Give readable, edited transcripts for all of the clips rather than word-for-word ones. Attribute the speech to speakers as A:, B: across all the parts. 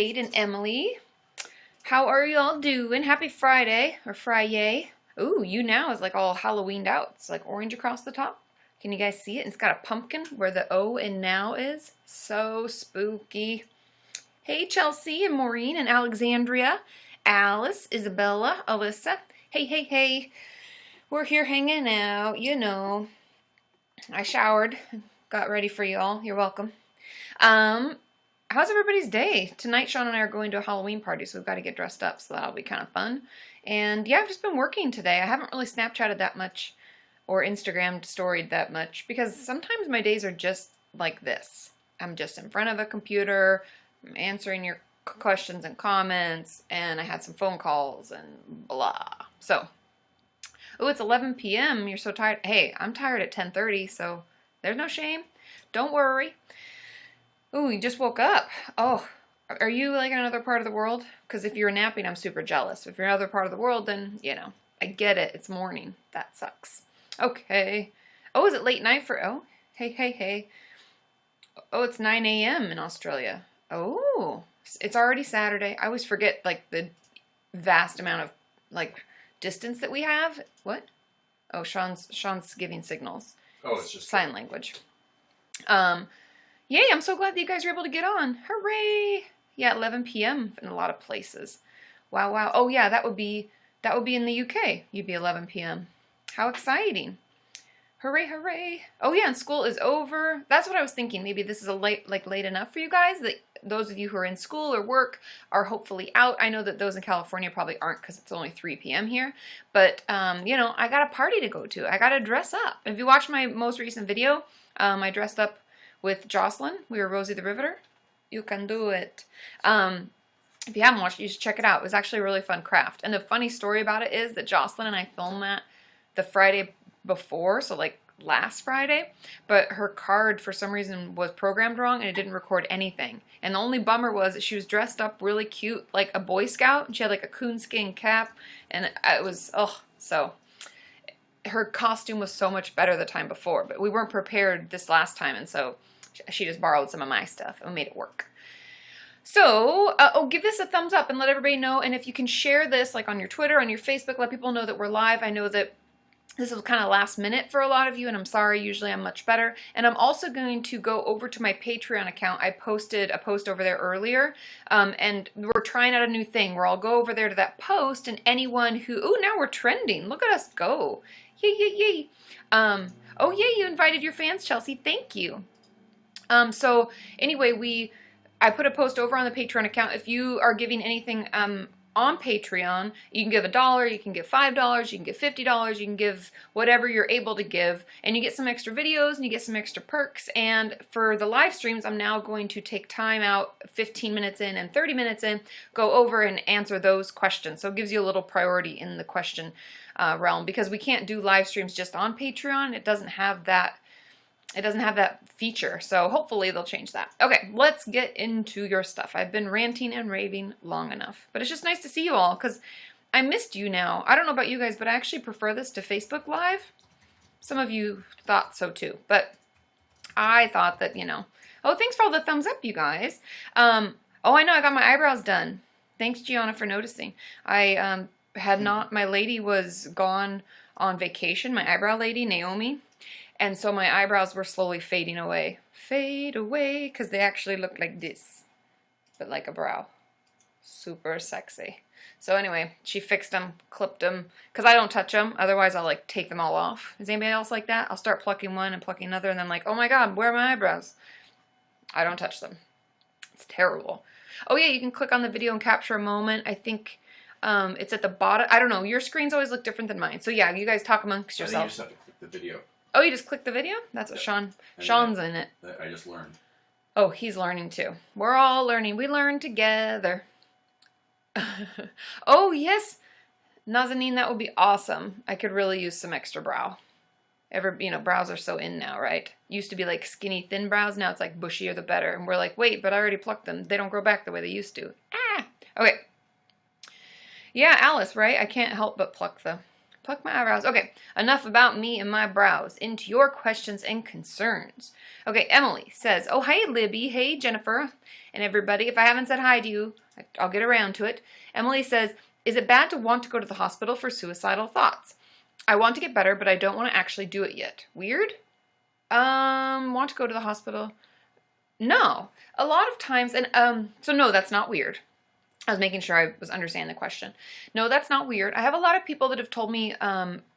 A: Kate and Emily. How are y'all doing? Happy Friday, or Friday. Ooh, YouNow is like all Halloweened out. It's like orange across the top. Can you guys see it? And it's got a pumpkin where the O in now is. So spooky. Hey, Chelsea and Maureen and Alexandria. Alice, Isabella, Alyssa. Hey, hey, hey. We're here hanging out, you know. I showered, got ready for y'all. You're welcome. How's everybody's day? Tonight, Sean and I are going to a Halloween party, so we've got to get dressed up, so that'll be kind of fun. And yeah, I've just been working today. I haven't really Snapchatted that much or Instagrammed storied that much because sometimes my days are just like this. I'm just in front of a computer, I'm answering your questions and comments, and I had some phone calls and blah. So, oh, it's 11 p.m. You're so tired. Hey, I'm tired at 10:30, so there's no shame. Don't worry. Ooh, you just woke up. Oh, are you like in another part of the world? Because if you're napping, I'm super jealous. If you're in another part of the world, then, you know, I get it. It's morning. That sucks. Okay. Oh, is it late night for, oh, hey, hey, hey. Oh, it's 9 a.m. in Australia. Oh, it's already Saturday. I always forget, like, the vast amount of, like, distance that we have. What? Oh, Sean's giving signals.
B: Oh, it's just
A: sign language. Yay, I'm so glad that you guys were able to get on. Hooray! Yeah, 11 p.m. in a lot of places. Wow, wow. Oh yeah, that would be in the UK. You'd be 11 p.m. How exciting. Hooray, hooray. Oh yeah, and school is over. That's what I was thinking. Maybe this is late enough for you guys that those of you who are in school or work are hopefully out. I know that those in California probably aren't because it's only 3 p.m. here. But, you know, I got a party to go to. I got to dress up. If you watched my most recent video, I dressed up with Jocelyn. We were Rosie the Riveter. You can do it. If you haven't watched it, you should check it out. It was actually a really fun craft. And the funny story about it is that Jocelyn and I filmed that the Friday before, so like last Friday, but her card for some reason was programmed wrong and it didn't record anything. And the only bummer was that she was dressed up really cute like a Boy Scout, and she had like a coonskin cap, and it was, oh, so her costume was so much better the time before, but we weren't prepared this last time, and so she just borrowed some of my stuff and made it work. So, give this a thumbs up and let everybody know, and if you can share this like on your Twitter, on your Facebook, let people know that we're live. I know that this was kind of last minute for a lot of you, and I'm sorry, usually I'm much better. And I'm also going to go over to my Patreon account. I posted a post over there earlier, and we're trying out a new thing where I'll go over there to that post, and anyone who, ooh, now we're trending. Look at us go. Yay, yay, yay. Oh, yay, you invited your fans, Chelsea. Thank you. So anyway, I put a post over on the Patreon account. If you are giving anything on Patreon, you can give $1, you can give $5, you can give $50, you can give whatever you're able to give, and you get some extra videos and you get some extra perks. And for the live streams, I'm now going to take time out 15 minutes in and 30 minutes in, go over and answer those questions. So it gives you a little priority in the question realm, because we can't do live streams just on Patreon. It doesn't have that feature, so hopefully they'll change that. Okay, let's get into your stuff. I've been ranting and raving long enough, but it's just nice to see you all, because I missed YouNow. I don't know about you guys, but I actually prefer this to Facebook Live. Some of you thought so too, but I thought that, you know. Oh, thanks for all the thumbs up, you guys. Oh, I know, I got my eyebrows done. Thanks, Gianna, for noticing. I had not, my lady was gone on vacation, my eyebrow lady, Naomi. And so my eyebrows were slowly fading away. Fade away, because they actually look like this, but like a brow. Super sexy. So anyway, she fixed them, clipped them, because I don't touch them. Otherwise, I'll like take them all off. Is anybody else like that? I'll start plucking one and plucking another, and then like, oh my god, where are my eyebrows? I don't touch them. It's terrible. Oh yeah, you can click on the video and capture a moment. I think it's at the bottom. I don't know. Your screens always look different than mine. So yeah, you guys talk amongst yourselves.
B: I think you just have to click the video.
A: Oh, you just click the video? That's what Sean's in it.
B: I just learned.
A: Oh, he's learning too. We're all learning. We learn together. Oh, yes. Nazanin, that would be awesome. I could really use some extra brow. You know, brows are so in now, right? Used to be like skinny, thin brows. Now it's like bushier the better. And we're like, wait, but I already plucked them. They don't grow back the way they used to. Ah! Okay. Yeah, Alice, right? I can't help but pluck the Pluck my eyebrows. Okay, enough about me and my brows. Into your questions and concerns. Okay, Emily says, oh, hey, Libby. Hey, Jennifer and everybody. If I haven't said hi to you, I'll get around to it. Emily says, is it bad to want to go to the hospital for suicidal thoughts? I want to get better, but I don't want to actually do it yet. Weird? Want to go to the hospital? No. A lot of times, and so no, that's not weird. I was making sure I was understanding the question. No, that's not weird. I have a lot of people that have told me,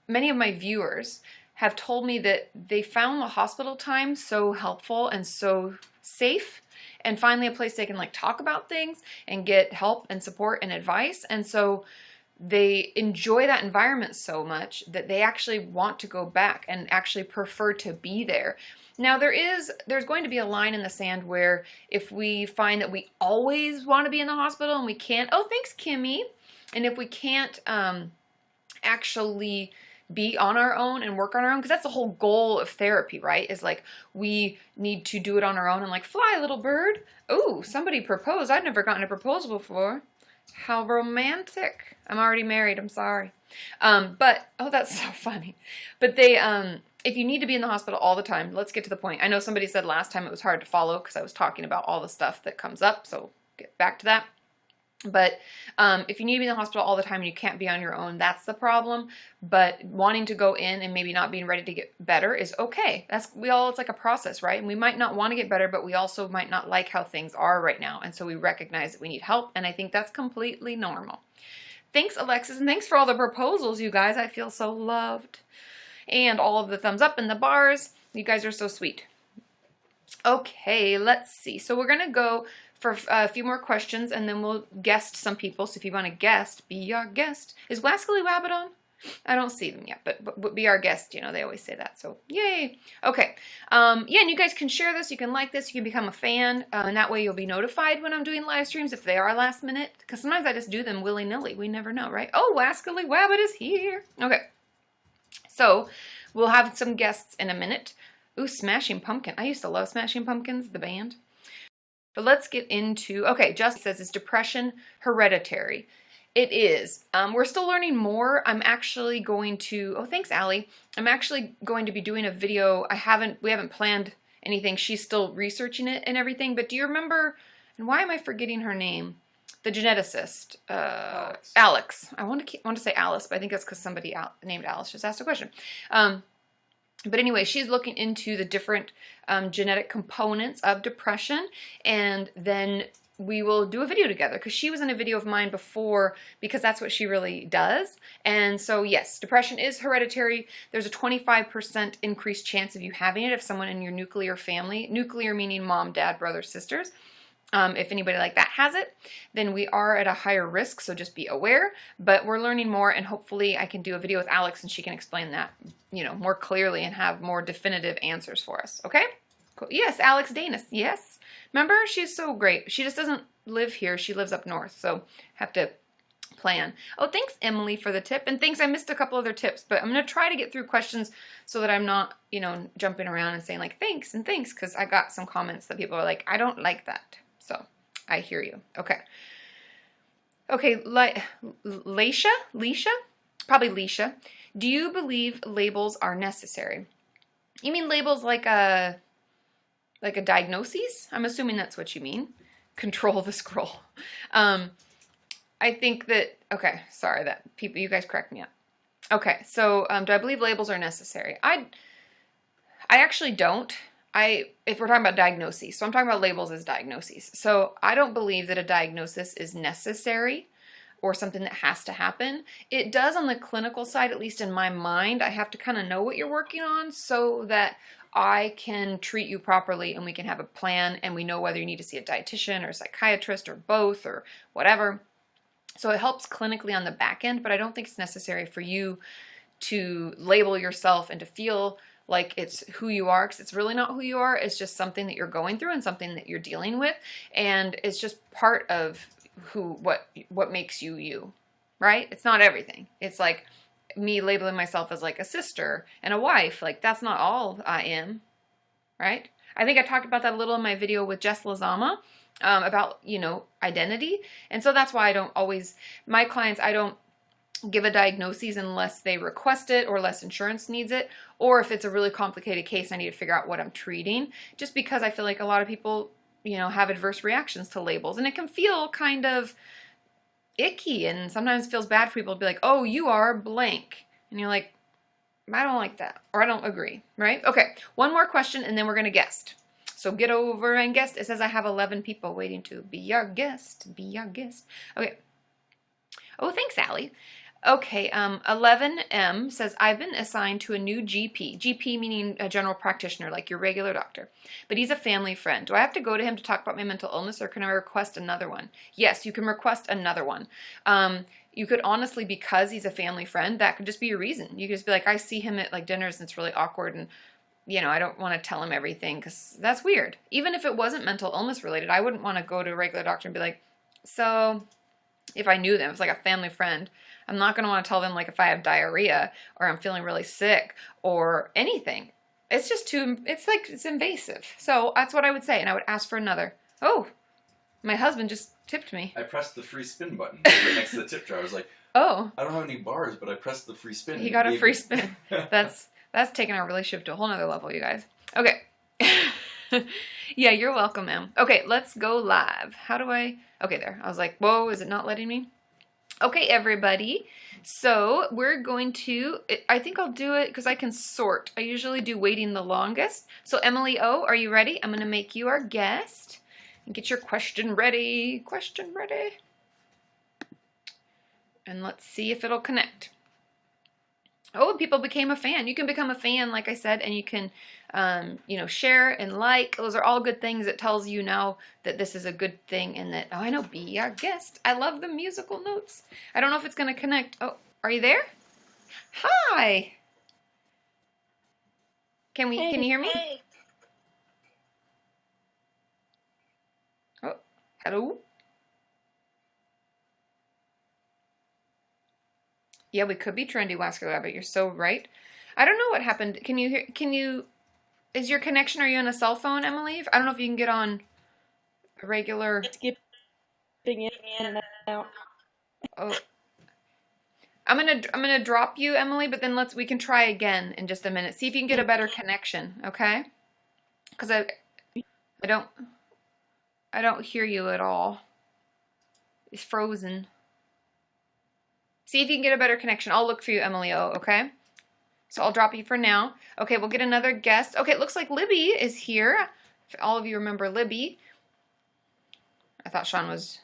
A: many of my viewers have told me that they found the hospital time so helpful and so safe, and finally a place they can like talk about things and get help and support and advice. And so they enjoy that environment so much that they actually want to go back and actually prefer to be there. Now there's going to be a line in the sand where if we find that we always want to be in the hospital and we can't, oh, thanks, Kimmy. And if we can't actually be on our own and work on our own, because that's the whole goal of therapy, right? Is like we need to do it on our own and like fly, little bird. Oh, somebody proposed. I've never gotten a proposal before. How romantic. I'm already married. I'm sorry. But, oh, that's so funny. But they, if you need to be in the hospital all the time, let's get to the point. I know somebody said last time it was hard to follow because I was talking about all the stuff that comes up. So get back to that. But if you need to be in the hospital all the time and you can't be on your own, that's the problem. But wanting to go in and maybe not being ready to get better is okay. It's like a process, right? And we might not want to get better, but we also might not like how things are right now. And so we recognize that we need help. And I think that's completely normal. Thanks, Alexis. And thanks for all the proposals, you guys. I feel so loved. And all of the thumbs up and the bars. You guys are so sweet. Okay, let's see. So we're going to go for a few more questions, and then we'll guest some people. So if you want to guest, be our guest. Is Wascally Wabbit on? I don't see them yet, but be our guest. You know, they always say that. So yay. Okay. Yeah, and you guys can share this. You can like this. You can become a fan, and that way you'll be notified when I'm doing live streams if they are last minute. Because sometimes I just do them willy-nilly. We never know, right? Oh, Wascally Wabbit is here. Okay. So we'll have some guests in a minute. Ooh, Smashing Pumpkin. I used to love Smashing Pumpkins, the band. But let's get into, okay, Justin says, is depression hereditary? It is. We're still learning more. I'm actually going to, oh, thanks, Allie. I'm actually going to be doing a video. We haven't planned anything. She's still researching it and everything. But do you remember, and why am I forgetting her name? The geneticist, Alex. I want to say Alice, but I think that's because somebody named Alice just asked a question. But anyway, she's looking into the different genetic components of depression, and then we will do a video together because she was in a video of mine before because that's what she really does. And so, yes, depression is hereditary. There's a 25% increased chance of you having it if someone in your nuclear family, nuclear meaning mom, dad, brothers, sisters, if anybody like that has it, then we are at a higher risk, so just be aware. But we're learning more, and hopefully I can do a video with Alex and she can explain that, you know, more clearly and have more definitive answers for us, okay? Cool. Yes, Alex Danis, yes. Remember, she's so great. She just doesn't live here. She lives up north, so have to plan. Oh, thanks, Emily, for the tip, and thanks, I missed a couple other tips, but I'm going to try to get through questions so that I'm not, you know, jumping around and saying, like, thanks and thanks, because I got some comments that people are like, I don't like that. So, I hear you. Okay. Okay, Leisha? Probably Leisha. Do you believe labels are necessary? You mean labels like a diagnosis? I'm assuming that's what you mean. Control the scroll. I think that, okay, sorry, that people, you guys cracked me up. Okay, so do I believe labels are necessary? I actually don't. If we're talking about diagnoses, so I'm talking about labels as diagnoses. So I don't believe that a diagnosis is necessary or something that has to happen. It does on the clinical side, at least in my mind. I have to kind of know what you're working on so that I can treat you properly and we can have a plan and we know whether you need to see a dietitian or a psychiatrist or both or whatever. So it helps clinically on the back end, but I don't think it's necessary for you to label yourself and to feel like it's who you are, because it's really not who you are. It's just something that you're going through and something that you're dealing with, and it's just part of what makes you you, right? It's not everything. It's like me labeling myself as like a sister and a wife. Like, that's not all I am, right? I think I talked about that a little in my video with Jess Lazama about, you know, identity. And so that's why I don't always, my clients, I don't give a diagnosis unless they request it or less insurance needs it, or if it's a really complicated case, I need to figure out what I'm treating, just because I feel like a lot of people, have adverse reactions to labels, and it can feel kind of icky, and sometimes it feels bad for people to be like, oh, you are blank, and you're like, I don't like that, or I don't agree, right? Okay, one more question, and then we're going to guest. So get over and guest. It says I have 11 people waiting to be our guest. Be our guest. Okay. Oh, thanks, Allie. Okay, 11M says, I've been assigned to a new GP. GP meaning a general practitioner, like your regular doctor. But he's a family friend. Do I have to go to him to talk about my mental illness, or can I request another one? Yes, you can request another one. You could honestly, because he's a family friend, that could just be a reason. You could just be like, I see him at like dinners and it's really awkward, and I don't want to tell him everything because that's weird. Even if it wasn't mental illness related, I wouldn't want to go to a regular doctor and be like, so if I knew them, it's like a family friend, I'm not going to want to tell them like if I have diarrhea or I'm feeling really sick or anything. It's just it's invasive. So that's what I would say. And I would ask for another. Oh, my husband just tipped me.
B: I pressed the free spin button right next to the tip jar. I was like,
A: oh,
B: I don't have any bars, but I pressed the free spin.
A: He got a free spin. That's taking our relationship to a whole nother level, you guys. Okay. Yeah, you're welcome, ma'am. Okay, let's go live. How do I... Okay, there. I was like, whoa, is it not letting me? Okay, everybody. So we're going to... I think I'll do it because I can sort. I usually do waiting the longest. So Emily O, are you ready? I'm going to make you our guest. And get your question ready. Question ready. And let's see if it'll connect. Oh, people became a fan. You can become a fan, like I said, and you can, share and like. Those are all good things. It tells you now that this is a good thing and that, oh, I know, be our guest. I love the musical notes. I don't know if it's going to connect. Oh, are you there? Hi. Can you hear me?
C: Hey.
A: Oh, hello. Yeah, we could be trendy, Wasco, but you're so right. I don't know what happened. Is your connection, are you on a cell phone, Emily? I don't know if you can get on a regular...
C: It's skipping in and out.
A: Oh. I'm gonna drop you, Emily, but then we can try again in just a minute. See if you can get a better connection, okay? Because I don't hear you at all. It's frozen. See if you can get a better connection. I'll look for you, Emily O, okay? So I'll drop you for now. Okay, we'll get another guest. Okay, it looks like Libby is here. If all of you remember Libby. I thought Sean was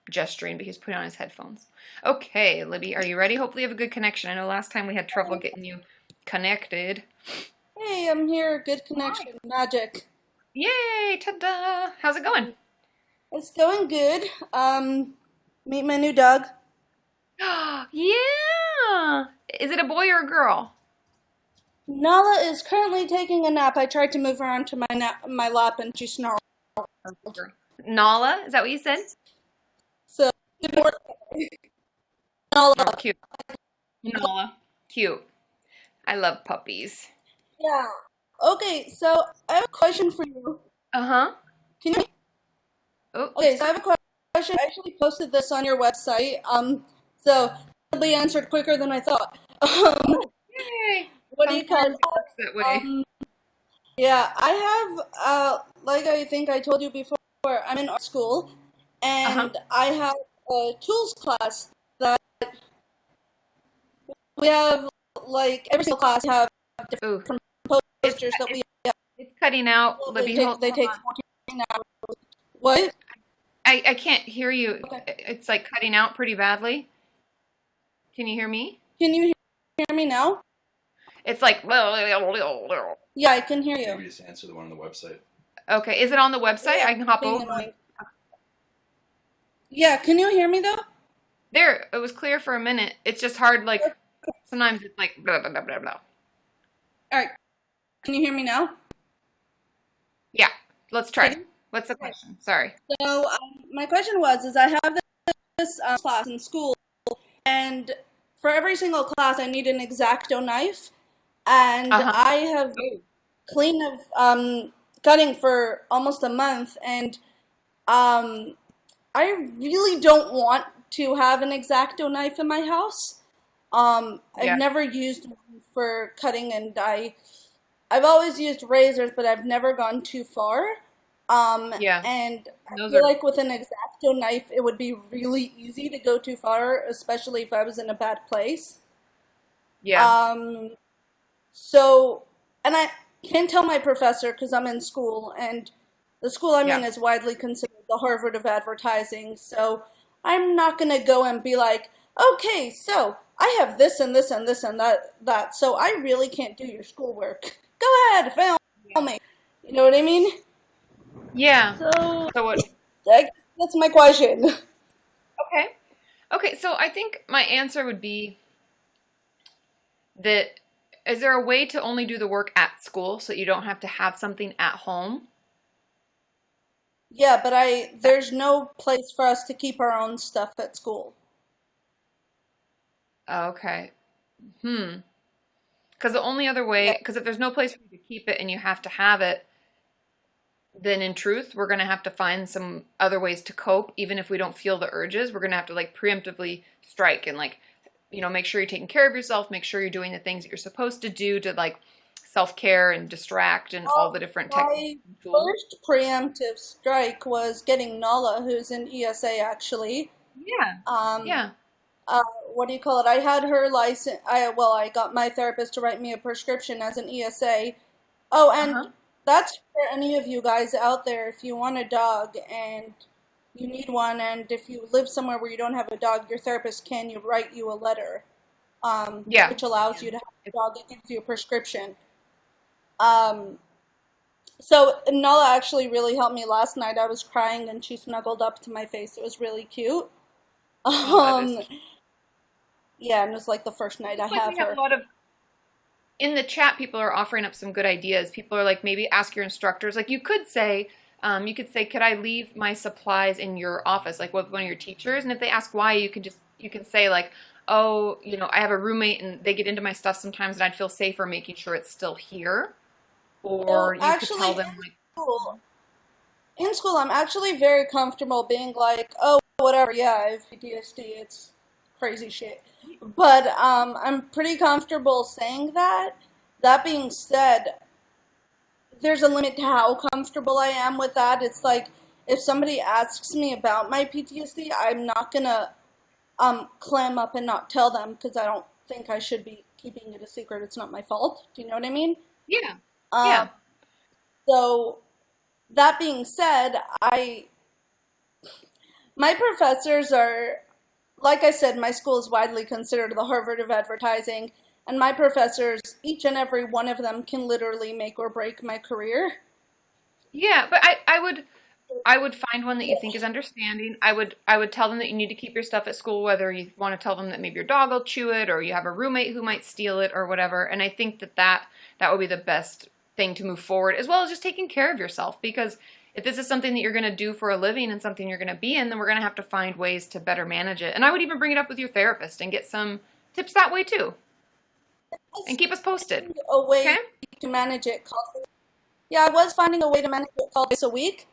A: gesturing, but he's putting on his headphones. Okay, Libby, are you ready? Hopefully you have a good connection. I know last time we had trouble getting you connected.
C: Hey, I'm here. Good connection. Magic.
A: Yay, ta-da! How's it going?
C: It's going good. Meet my new dog.
A: Yeah! Is it a boy or a girl?
C: Nala is currently taking a nap. I tried to move her onto my lap and she snarled.
A: Nala? Is that what you said?
C: So, Nala.
A: Oh, cute. Nala. Cute. I love puppies.
C: Yeah. Okay, so I have a question for you.
A: Uh-huh.
C: Can you...
A: Oh.
C: Okay, so I have a question. I actually posted this on your website. So probably answered quicker than I thought.
A: Yay!
C: What do you call it?
A: That way.
C: Yeah, I have, like I think I told you before, I'm in art school, and I have a tools class that we have, like, every single class we have different posters that we have.
A: It's cutting out, Libby.
C: They take 14 hours. What?
A: I can't hear you.
C: Okay.
A: It's like cutting out pretty badly. Can you hear me?
C: Can you hear me now?
A: It's like...
C: Yeah, I can hear you.
B: Maybe just answer the one on the website.
A: Okay, is it on the website?
C: Yeah,
A: I can hop over.
C: annoying. Yeah, can you hear me though?
A: There, it was clear for a minute. It's just hard, like, sometimes it's like blah, blah, blah, blah, blah.
C: Alright, can you hear me now?
A: Yeah, let's try. What's the question? Sorry.
C: So, my question was, I have this class in school, and for every single class I need an X-Acto knife, and I have cleaned of cutting for almost a month, and I really don't want to have an X-Acto knife in my house.
A: Yeah.
C: I've never used one for cutting, and I've always used razors, but I've never gone too far.
A: Yeah.
C: And I
A: Those
C: feel
A: are,
C: like with an X-Acto knife, it would be really easy to go too far, especially if I was in a bad place.
A: yeah.
C: Um, so, and I can't tell my professor because I'm in school, and the school I'm
A: Yeah.
C: in is widely considered the Harvard of advertising. So I'm not gonna go and be like, okay, so I have this and this and this and that. So I really can't do your schoolwork. Go ahead, fail me. You know what I mean?
A: Yeah.
C: So
A: So what?
C: that's my question.
A: Okay. Okay. So I think my answer would be that is there a way to only do the work at school so that you don't have to have something at home?
C: Yeah, but there's no place for us to keep our own stuff at school.
A: Okay. Hmm. Because the only other way,
C: Yeah.
A: because if there's no place for you to keep it and you have to have it, then in truth, we're going to have to find some other ways to cope, even if we don't feel the urges. We're going to have to like preemptively strike and like, make sure you're taking care of yourself, make sure you're doing the things that you're supposed to do to like self-care and distract and all the different techniques
C: My
A: and tools.
C: first preemptive strike was getting Nala, who's in ESA actually.
A: Yeah.
C: Um,
A: Yeah.
C: uh, what do you call it? I had her license. I got my therapist to write me a prescription as an ESA. Oh,
A: Uh-huh.
C: and that's for any of you guys out there. If you want a dog and you need one, and if you live somewhere where you don't have a dog, your therapist can you write you a letter,
A: Yeah.
C: which allows
A: Yeah.
C: you to have a dog. It gives you a prescription. Um, So Nala actually really helped me last night. I was crying and she snuggled up to my face. It was really cute.
A: Oh, that is
C: Um,
A: cute.
C: yeah, and it was like the first night I
A: Looks like we
C: have
A: have a
C: her.
A: lot of in the chat, people are offering up some good ideas. People are like, maybe ask your instructors. Like you could say, could I leave my supplies in your office, like with one of your teachers? And if they ask why, you can say like, oh, I have a roommate and they get into my stuff sometimes, and I'd feel safer making sure it's still here. Or
C: Well,
A: you could tell
C: actually,
A: them like,
C: school, in school, I'm actually very comfortable being like, oh, whatever, yeah, I have PTSD. It's crazy shit. But I'm pretty comfortable saying that. That being said, there's a limit to how comfortable I am with that. It's like if somebody asks me about my PTSD, I'm not gonna clam up and not tell them because I don't think I should be keeping it a secret. It's not my fault. Do you know what I mean?
A: yeah,
C: Um,
A: yeah,
C: so that being said, I my professors are, like I said, my school is widely considered the Harvard of advertising, and my professors, each and every one of them, can literally make or break my career.
A: yeah. But I would find one that you think is understanding. I would tell them that you need to keep your stuff at school, whether you want to tell them that maybe your dog will chew it or you have a roommate who might steal it or whatever. And I think that would be the best thing to move forward, as well as just taking care of yourself. Because if this is something that you're going to do for a living and something you're going to be in, then we're going to have to find ways to better manage it. And I would even bring it up with your therapist and get some tips that way too. And keep us posted.
C: A
A: Okay?
C: way to manage it called, yeah, I was finding a way to manage it called twice a week,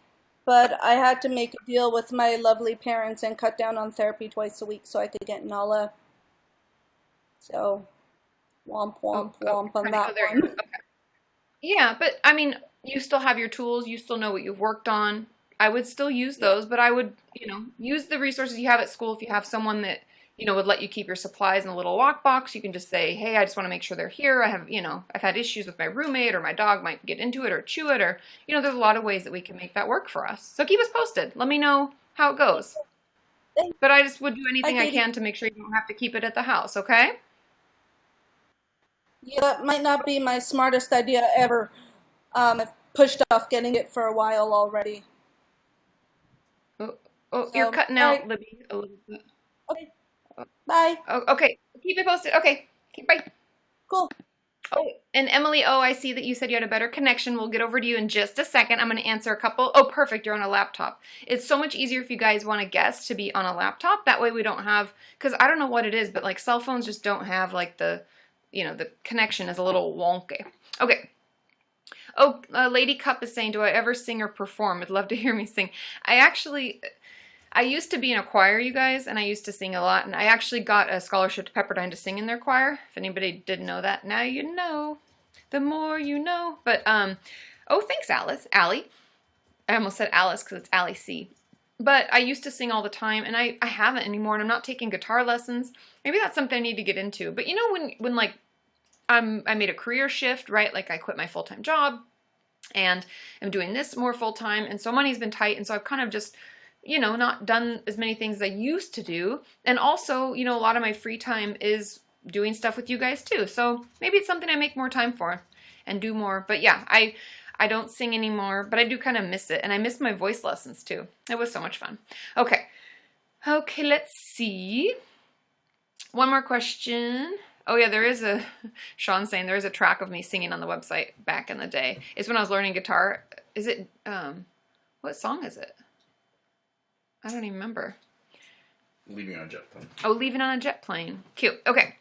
C: but I had to make a deal with my lovely parents and cut down on therapy twice a week so I could get Nala. So, womp
A: Oh,
C: womp
A: oh,
C: womp on
A: honey. Oh,
C: that
A: there you
C: one.
A: are. Yeah, but I mean, you still have your tools, you still know what you've worked on. I would still use
C: Yeah.
A: those, but I would, use the resources you have at school. If you have someone that, would let you keep your supplies in a little lockbox, you can just say, hey, I just want to make sure they're here. I've had issues with my roommate or my dog might get into it or chew it or, there's a lot of ways that we can make that work for us. So keep us posted. Let me know how it goes. But I just would do
C: Hi,
A: anything I
C: Katie.
A: can to make sure you don't have to keep it at the house, okay?
C: Yeah, that might not be my smartest idea ever. I've pushed off getting it for a while already.
A: Oh, oh, you're
C: So,
A: cutting
C: all
A: out,
C: right.
A: Libby, a little bit.
C: Okay. Bye.
A: Oh, okay. Keep it posted. Okay. Bye.
C: Cool.
A: Oh, and Emily, I see that you said you had a better connection. We'll get over to you in just a second. I'm going to answer a couple. Oh, perfect. You're on a laptop. It's so much easier if you guys want a guest to be on a laptop. That way we don't have, because I don't know what it is, but like cell phones just don't have like the connection is a little wonky. Okay. Oh, Lady Cup is saying, do I ever sing or perform? I'd love to hear me sing. I used to be in a choir, you guys, and I used to sing a lot, and I actually got a scholarship to Pepperdine to sing in their choir. If anybody didn't know that, now you know. The more you know. But, oh, thanks, Allie. I almost said Alice because it's Allie C. But I used to sing all the time, and I haven't anymore, and I'm not taking guitar lessons. Maybe that's something I need to get into. But you know, when like, I made a career shift, right? Like, I quit my full-time job, and I'm doing this more full-time, and so money's been tight, and so I've kind of just, you know, not done as many things as I used to do. And also, you know, a lot of my free time is doing stuff with you guys too. So maybe it's something I make more time for and do more. But yeah, I don't sing anymore, but I do kind of miss it. And I miss my voice lessons too. It was so much fun. Okay. Okay, let's see. One more question. Oh yeah, there is a, Sean's saying there is a track of me singing on the website back in the day. It's when I was learning guitar. Is it, what song is it? I don't even remember.
B: Leaving on a jet plane.
A: Oh, Leaving on a Jet Plane. Cute. Okay.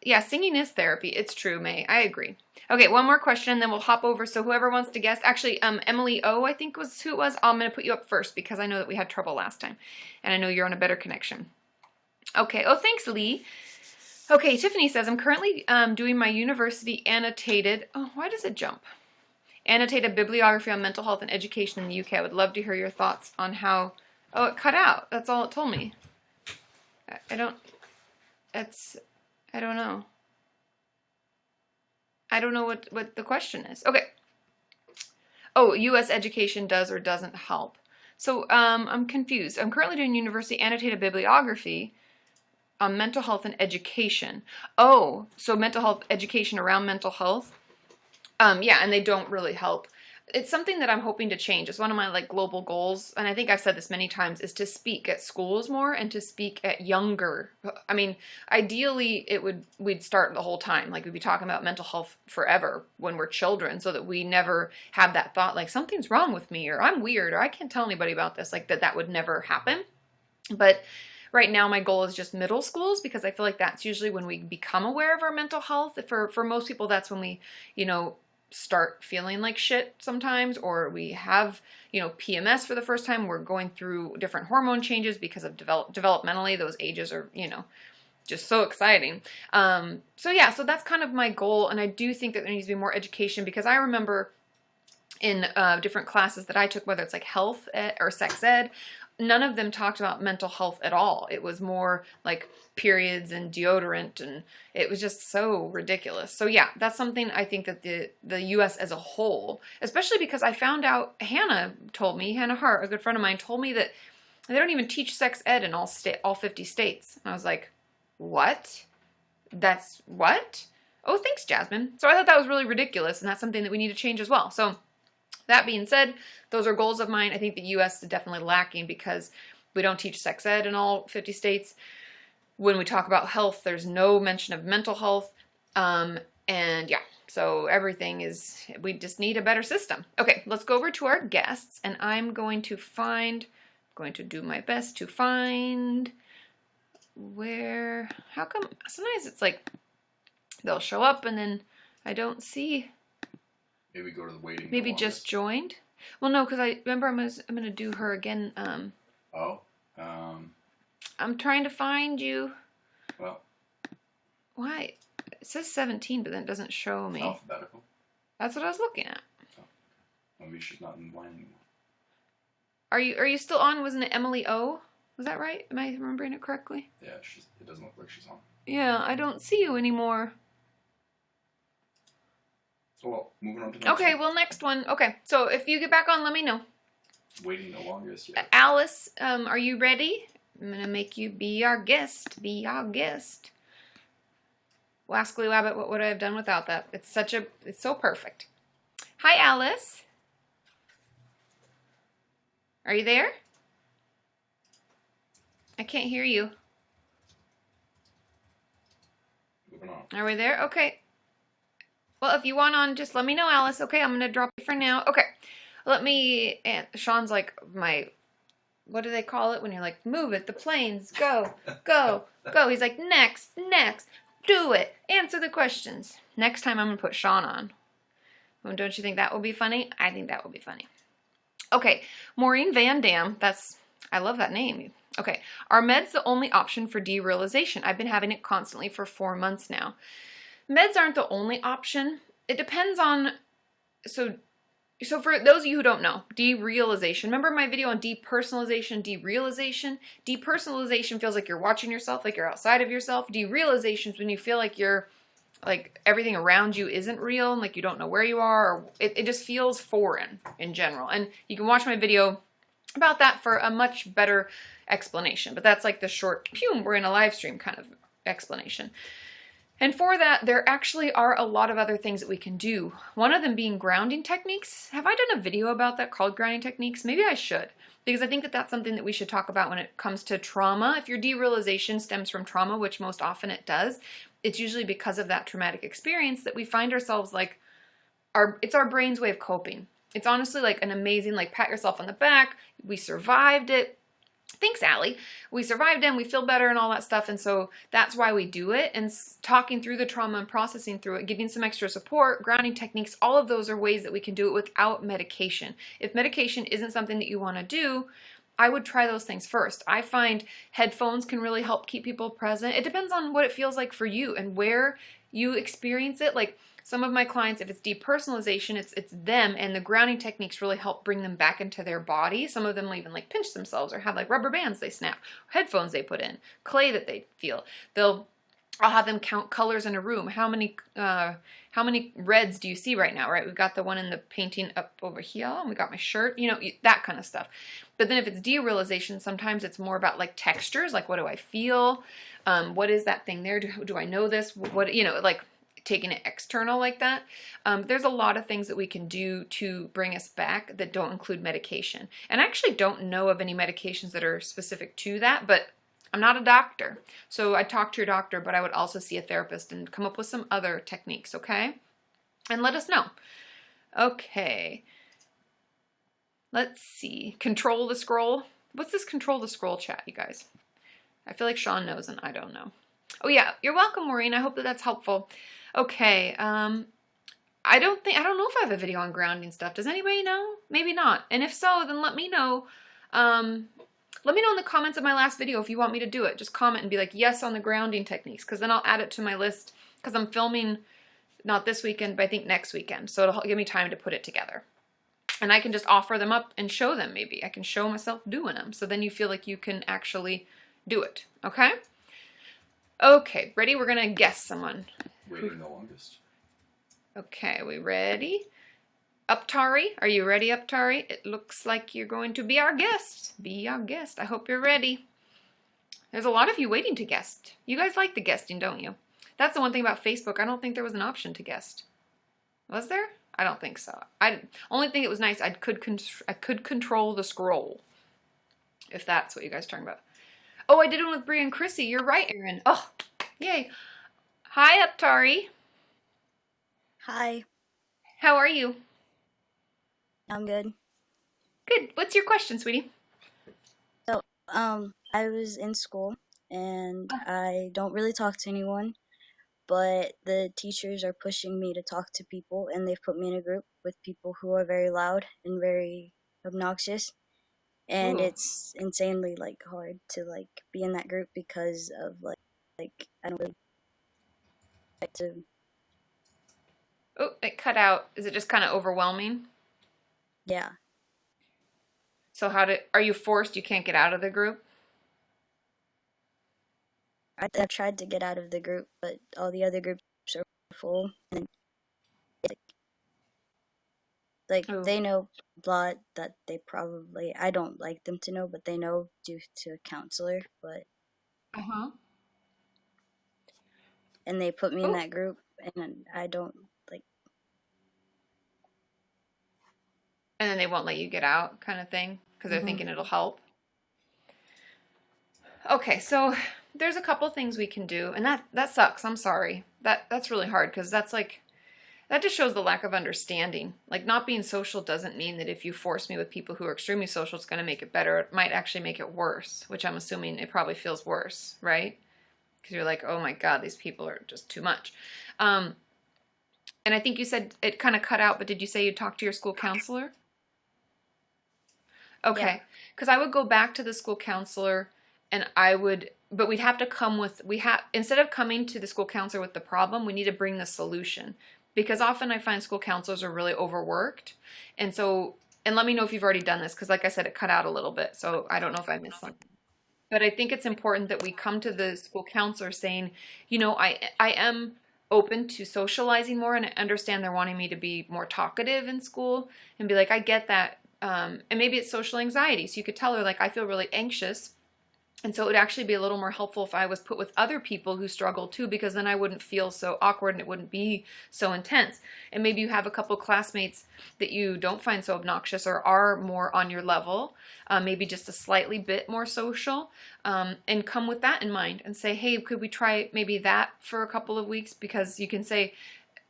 A: Yeah, singing is therapy. It's true, May. I agree. Okay, one more question, then we'll hop over. So whoever wants to guess, actually, Emily O, I think was who it was. I'm going to put you up first because I know that we had trouble last time. And I know you're on a better connection. Okay. Oh, thanks, Lee. Okay, Tiffany says, I'm currently doing my university annotated, oh, why does it jump? Annotated bibliography on mental health and education in the UK. I would love to hear your thoughts on how, oh, it cut out. That's all it told me. I don't know. I don't know what the question is. Okay. Oh, U.S. education does or doesn't help. So I'm confused. I'm currently doing university annotated bibliography on mental health and education. Oh, so mental health education around mental health. Yeah, and they don't really help. It's something that I'm hoping to change. It's one of my like global goals, and I think I've said this many times, is to speak at schools more and to speak at younger. I mean, ideally we'd start the whole time. Like we'd be talking about mental health forever when we're children so that we never have that thought like something's wrong with me or I'm weird or I can't tell anybody about this. Like that would never happen. But right now my goal is just middle schools because I feel like that's usually when we become aware of our mental health. For most people, that's when we, you know, start feeling like shit sometimes, or we have, you know, PMS for the first time. We're going through different hormone changes because of developmentally, those ages are, you know, just so exciting. So yeah, so that's kind of my goal. And I do think that there needs to be more education because I remember in different classes that I took, whether it's like health ed or sex ed, none of them talked about mental health at all. It was more like periods and deodorant, and it was just so ridiculous. So yeah, that's something I think that the U.S. as a whole, especially because I found out, Hannah Hart, a good friend of mine, told me that they don't even teach sex ed in all 50 states. And I was like, what? That's what? Oh, thanks, Jasmine. So I thought that was really ridiculous, and that's something that we need to change as well. So that being said, those are goals of mine. I think the U.S. is definitely lacking because we don't teach sex ed in all 50 states. When we talk about health, there's no mention of mental health. And yeah, so everything is, we just need a better system. Okay, let's go over to our guests, and I'm going to do my best to find where, how come, sometimes it's like, they'll show up and then I don't see.
B: Maybe go to the waiting.
A: Maybe just joined. Well, no, because I remember I'm gonna do her again. I'm trying to find you.
B: Well.
A: Why? It says 17, but then it doesn't show me.
B: Alphabetical.
A: That's what I was looking at.
B: Oh. Maybe she's not in line anymore.
A: Are you still on? Wasn't it Emily O? Was that right? Am I remembering it correctly?
B: Yeah, it doesn't look like she's on.
A: Yeah, I don't see you anymore.
B: So, well, moving on to the next
A: Okay,
B: one.
A: well, next one. Okay, so if you get back on, let me know.
B: Waiting no longer is yet.
A: Alice, are you ready? I'm going to make you be our guest. Be our guest. Wascally Wabbit, what would I have done without that? It's so perfect. Hi, Alice. Are you there? I can't hear you.
B: Moving on.
A: Are we there? Okay. Well, if you want on, just let me know, Alice. Okay, I'm going to drop you for now. Okay. And Sean's like what do they call it when you're like, move it, the planes, go, go, go. He's like, next, do it, answer the questions. Next time I'm going to put Sean on. Well, don't you think that will be funny? I think that will be funny. Okay, Maureen Van Dam, that's I love that name. Okay. Are meds the only option for derealization? I've been having it constantly for 4 months now. Meds aren't the only option. It depends on, so for those of you who don't know, derealization. Remember my video on depersonalization, derealization? Depersonalization feels like you're watching yourself, like you're outside of yourself. Derealization is when you feel like you're, like everything around you isn't real and like you don't know where you are, or it just feels foreign in general. And you can watch my video about that for a much better explanation. But that's like the short, we're in a live stream kind of explanation. And for that, there actually are a lot of other things that we can do. One of them being grounding techniques. Have I done a video about that called grounding techniques? Maybe I should, because I think that that's something that we should talk about when it comes to trauma. If your derealization stems from trauma, which most often it does, it's usually because of that traumatic experience that we find ourselves like, it's our brain's way of coping. It's honestly like an amazing, like pat yourself on the back. We survived it. Thanks, Allie. We survived it and we feel better and all that stuff. And so that's why we do it. And talking through the trauma and processing through it, giving some extra support, grounding techniques, all of those are ways that we can do it without medication. If medication isn't something that you want to do, I would try those things first. I find headphones can really help keep people present. It depends on what it feels like for you and where you experience it. Like some of my clients, if it's depersonalization, it's them, and the grounding techniques really help bring them back into their body. Some of them will even like pinch themselves or have like rubber bands they snap, headphones they put in, clay that they feel. I'll have them count colors in a room. How many reds do you see right now, right? We've got the one in the painting up over here, and we got my shirt, that kind of stuff. But then if it's derealization, sometimes it's more about like textures, like what do I feel? What is that thing there? Do I know this? What, like taking it external like that. There's a lot of things that we can do to bring us back that don't include medication. And I actually don't know of any medications that are specific to that, but I'm not a doctor. So I'd talk to your doctor, but I would also see a therapist and come up with some other techniques, okay? And let us know. Okay. Let's see. Control the scroll. What's this control the scroll chat, you guys? I feel like Sean knows and I don't know. Oh yeah, you're welcome, Maureen. I hope that that's helpful. Okay, I don't know if I have a video on grounding stuff. Does anybody know? Maybe not. And if so, then let me know. Let me know in the comments of my last video if you want me to do it. Just comment and be like, yes, on the grounding techniques, because then I'll add it to my list, because I'm filming not this weekend, but I think next weekend. So it'll give me time to put it together. And I can just offer them up and show them maybe. I can show myself doing them. So then you feel like you can actually do it. Okay? Okay, ready? We're going to guess someone.
B: Waiting the longest.
A: Okay, we ready? Uptari, are you ready, Uptari? It looks like you're going to be our guest. Be our guest. I hope you're ready. There's a lot of you waiting to guest. You guys like the guesting, don't you? That's the one thing about Facebook. I don't think there was an option to guest. Was there? I don't think so. Only thing it was nice, I could control the scroll. If that's what you guys are talking about. Oh, I did one with Brie and Chrissy. You're right, Erin. Oh, yay. Hi, Uptari.
D: Hi.
A: How are you?
D: I'm good.
A: Good. What's your question, sweetie?
D: So, I was in school and I don't really talk to anyone, but the teachers are pushing me to talk to people, and they've put me in a group with people who are very loud and very obnoxious. And
A: Ooh.
D: it's insanely hard to be in that group because of like I don't really like to.
A: Oh, it cut out. Is it just kind of overwhelming?
D: Yeah.
A: So are you forced? You can't get out of the group?
D: I've tried to get out of the group, but all the other groups are full, and
A: Oh.
D: they know blah that I don't like them to know, but they know due to a counselor, but and they put me in that group, and I don't like.
A: And then they won't let you get out, kind of thing, because they're thinking it'll help. Okay, so there's a couple things we can do, and that sucks. I'm sorry. That's really hard, because that just shows the lack of understanding. Like, not being social doesn't mean that if you force me with people who are extremely social, it's going to make it better. It might actually make it worse, which I'm assuming it probably feels worse, right? Because you're like, oh my God, these people are just too much. And I think you said it kind of cut out, but did you say you talked to your school counselor? Okay. Because I would go back to the school counselor and but we'd have to instead of coming to the school counselor with the problem, we need to bring the solution. Because often I find school counselors are really overworked. And let me know if you've already done this, because like I said, it cut out a little bit. So I don't know if I missed something. But I think it's important that we come to the school counselor saying, I am open to socializing more, and I understand they're wanting me to be more talkative in school, and be like, I get that. And maybe it's social anxiety. So you could tell her, like, I feel really anxious. And so it would actually be a little more helpful if I was put with other people who struggle too, because then I wouldn't feel so awkward and it wouldn't be so intense. And maybe you have a couple classmates that you don't find so obnoxious or are more on your level, maybe just a slightly bit more social, and come with that in mind and say, hey, could we try maybe that for a couple of weeks? Because you can say,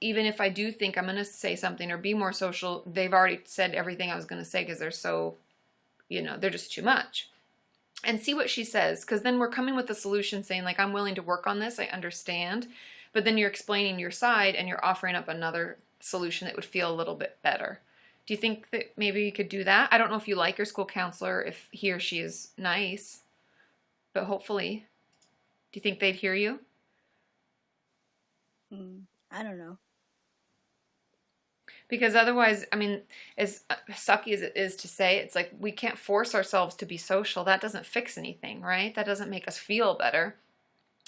A: even if I do think I'm going to say something or be more social, they've already said everything I was going to say because they're so, they're just too much. And see what she says, because then we're coming with a solution saying, like, I'm willing to work on this, I understand, but then you're explaining your side and you're offering up another solution that would feel a little bit better. Do you think that maybe you could do that? I don't know if you like your school counselor, if he or she is nice, but hopefully. Do you think they'd hear you?
D: I don't know.
A: Because otherwise, I mean, as sucky as it is to say, it's like we can't force ourselves to be social. That doesn't fix anything, right? That doesn't make us feel better.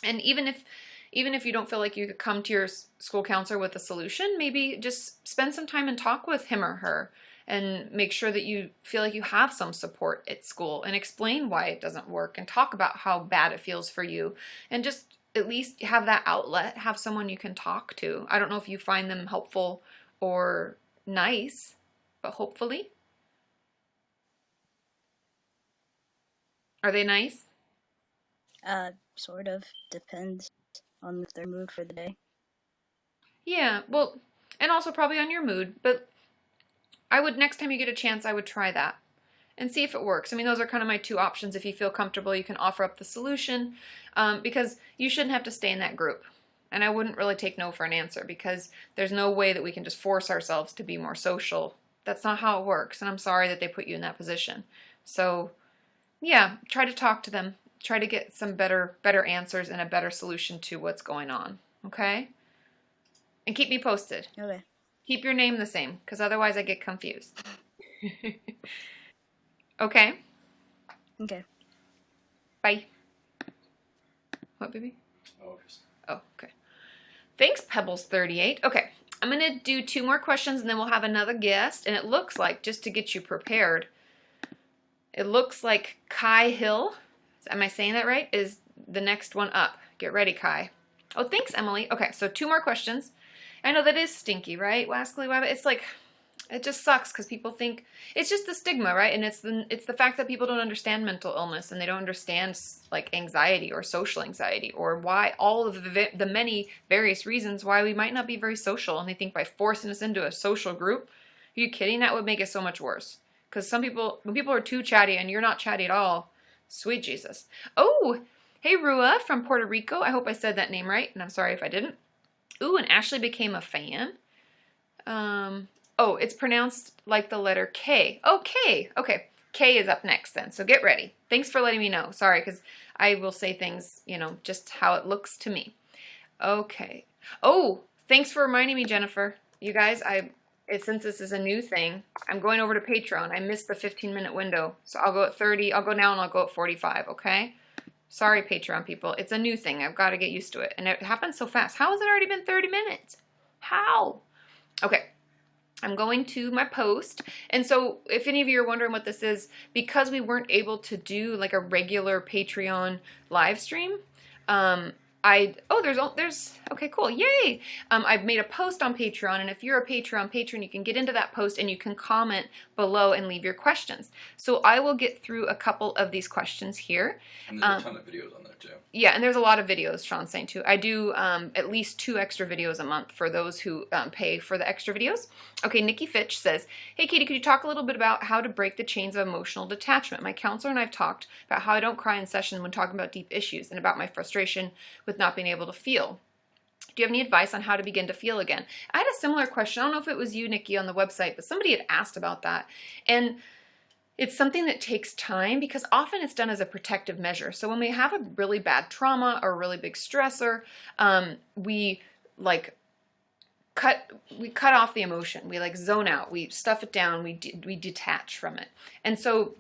A: And even if you don't feel like you could come to your school counselor with a solution, maybe just spend some time and talk with him or her and make sure that you feel like you have some support at school, and explain why it doesn't work and talk about how bad it feels for you, and just at least have that outlet, have someone you can talk to. I don't know if you find them helpful or nice, but hopefully. Are they nice?
D: Sort of. Depends on their mood for the day.
A: Yeah, well, and also probably on your mood, but next time you get a chance, I would try that and see if it works. I mean, those are kind of my two options. If you feel comfortable, you can offer up the solution, because you shouldn't have to stay in that group. And I wouldn't really take no for an answer, because there's no way that we can just force ourselves to be more social. That's not how it works. And I'm sorry that they put you in that position. So yeah, try to talk to them. Try to get some better answers and a better solution to what's going on. Okay? And keep me posted.
D: Okay.
A: Keep your name the same, because otherwise I get confused. Okay?
D: Okay.
A: Bye. What, baby?
B: Oh,
A: okay. Thanks, Pebbles38. Okay, I'm going to do 2 more questions and then we'll have another guest. And it looks like, just to get you prepared, it looks like Kai Hill, am I saying that right, is the next one up. Get ready, Kai. Oh, thanks, Emily. Okay, so 2 more questions. I know that is stinky, right, Wascally Wabbit? It's like, it just sucks because people think, it's just the stigma, right? And it's the fact that people don't understand mental illness, and they don't understand like anxiety or social anxiety, or why all of the many various reasons why we might not be very social. And they think by forcing us into a social group, are you kidding? That would make it so much worse. Because when people are too chatty and you're not chatty at all, sweet Jesus. Oh, hey Rua from Puerto Rico. I hope I said that name right, and I'm sorry if I didn't. Ooh, and Ashley became a fan. Oh, it's pronounced like the letter K. Oh, K. Okay, K is up next then, so get ready. Thanks for letting me know. Sorry, because I will say things, just how it looks to me. Okay. Oh, thanks for reminding me, Jennifer. You guys, since this is a new thing, I'm going over to Patreon. I missed the 15-minute window, so I'll go at 30. I'll go now and I'll go at 45, okay? Sorry, Patreon people. It's a new thing. I've got to get used to it, and it happens so fast. How has it already been 30 minutes? How? Okay. I'm going to my post. And so if any of you are wondering what this is, because we weren't able to do like a regular Patreon live stream, there's okay, cool, yay! I've made a post on Patreon, and if you're a Patreon patron, you can get into that post and you can comment below and leave your questions. So I will get through a couple of these questions here.
B: And there's a ton of videos on there too.
A: Yeah, and there's a lot of videos, Sean's saying too. I do at least 2 extra videos a month for those who pay for the extra videos. Okay, Nikki Fitch says, hey Katie, could you talk a little bit about how to break the chains of emotional detachment? My counselor and I have talked about how I don't cry in session when talking about deep issues, and about my frustration with not being able to feel. Do you have any advice on how to begin to feel again? I had a similar question. I don't know if it was you, Nikki, on the website, but somebody had asked about that. And It's something that takes time because often it's done as a protective measure. So when we have a really bad trauma or a really big stressor, we cut off the emotion. We zone out. We stuff it down. We detach from it. And so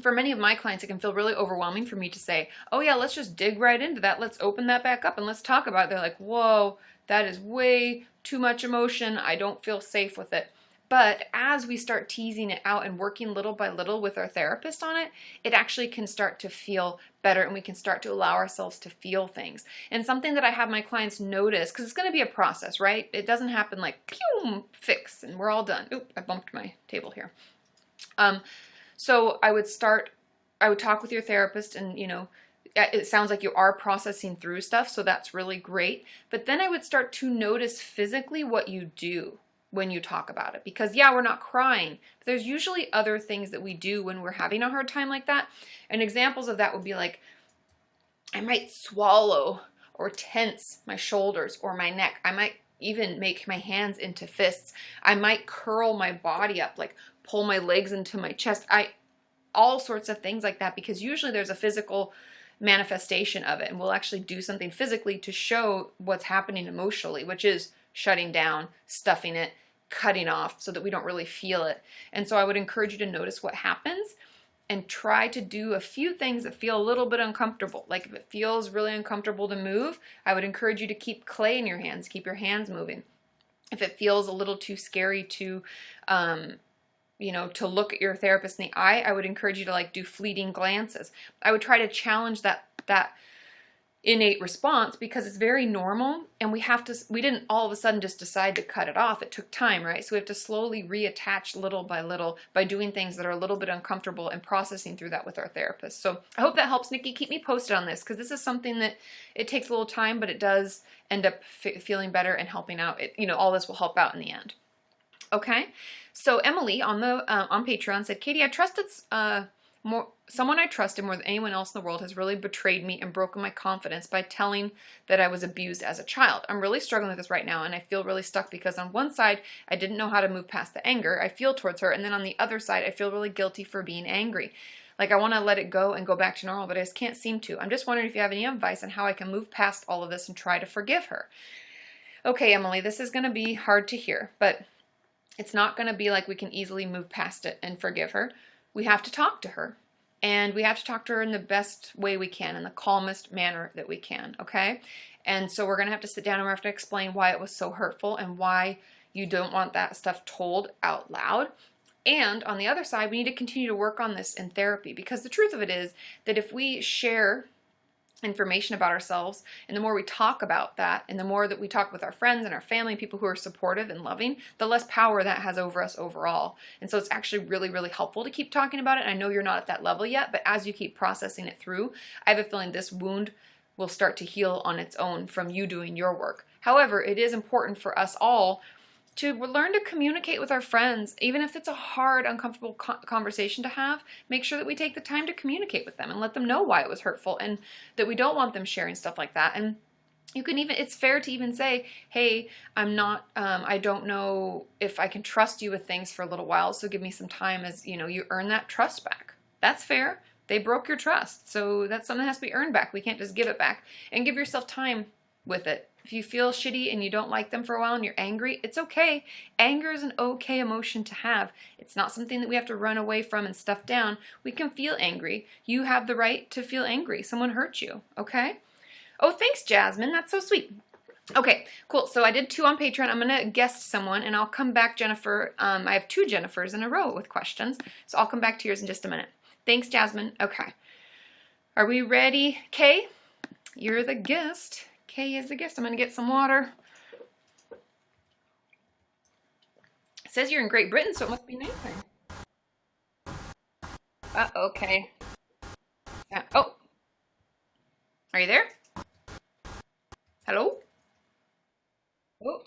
A: for many of my clients, it can feel really overwhelming for me to say, oh yeah, let's just dig right into that. Let's open that back up and let's talk about it. They're like, whoa, that is way too much emotion. I don't feel safe with it. But as we start teasing it out and working little by little with our therapist on it, it actually can start to feel better and we can start to allow ourselves to feel things. And something that I have my clients notice, because it's going to be a process, right? It doesn't happen like, pew, fix, and we're all done. Oop, I bumped my table here. So I would talk with your therapist and, it sounds like you are processing through stuff, so that's really great. But then I would start to notice physically what you do when you talk about it. Because yeah, we're not crying, but there's usually other things that we do when we're having a hard time like that. And examples of that would be like, I might swallow or tense my shoulders or my neck. I might even make my hands into fists. I might curl my body up, like pull my legs into my chest. All sorts of things like that, because usually there's a physical manifestation of it, and we'll actually do something physically to show what's happening emotionally, which is shutting down, stuffing it, cutting off so that we don't really feel it. And so I would encourage you to notice what happens and try to do a few things that feel a little bit uncomfortable. Like if it feels really uncomfortable to move, I would encourage you to keep clay in your hands, keep your hands moving. If it feels a little too scary to to look at your therapist in the eye, I would encourage you to do fleeting glances. I would try to challenge that innate response, because it's very normal, and we didn't all of a sudden just decide to cut it off. It took time, right? So we have to slowly reattach little by little by doing things that are a little bit uncomfortable and processing through that with our therapist. So I hope that helps, Nikki. Keep me posted on this, because this is something that it takes a little time, but it does end up feeling better and helping out. All this will help out in the end. Okay, so Emily on Patreon said, Katie, someone I trusted more than anyone else in the world has really betrayed me and broken my confidence by telling that I was abused as a child. I'm really struggling with this right now, and I feel really stuck because on one side, I didn't know how to move past the anger I feel towards her, and then on the other side, I feel really guilty for being angry. Like I want to let it go and go back to normal, but I just can't seem to. I'm just wondering if you have any advice on how I can move past all of this and try to forgive her. Okay, Emily, this is going to be hard to hear, but it's not going to be like we can easily move past it and forgive her. We have to talk to her. And we have to talk to her in the best way we can, in the calmest manner that we can, okay? And so we're going to have to sit down and we have to explain why it was so hurtful and why you don't want that stuff told out loud. And on the other side, we need to continue to work on this in therapy, because the truth of it is that if we share information about ourselves, and the more we talk about that, and the more that we talk with our friends and our family, people who are supportive and loving, the less power that has over us overall. And so it's actually really, really helpful to keep talking about it. And I know you're not at that level yet, but as you keep processing it through, I have a feeling this wound will start to heal on its own from you doing your work. However, it is important for us all to learn to communicate with our friends, even if it's a hard, uncomfortable conversation to have. Make sure that we take the time to communicate with them and let them know why it was hurtful and that we don't want them sharing stuff like that. And you can it's fair to even say, hey, I don't know if I can trust you with things for a little while, so give me some time as, you earn that trust back. That's fair. They broke your trust, so that's something that has to be earned back. We can't just give it back. And give yourself time with it. If you feel shitty and you don't like them for a while and you're angry, it's okay. Anger is an okay emotion to have. It's not something that we have to run away from and stuff down. We can feel angry. You have the right to feel angry. Someone hurt you, okay? Oh, thanks, Jasmine. That's so sweet. Okay, cool. So I did 2 on Patreon. I'm going to guest someone, and I'll come back, Jennifer. I have 2 Jennifers in a row with questions, so I'll come back to yours in just a minute. Thanks, Jasmine. Okay. Are we ready? Kay, you're the guest. Kay is the guest. I'm going to get some water. It says you're in Great Britain, so it must be nighttime. Okay. Oh. Are you there? Hello? Oh.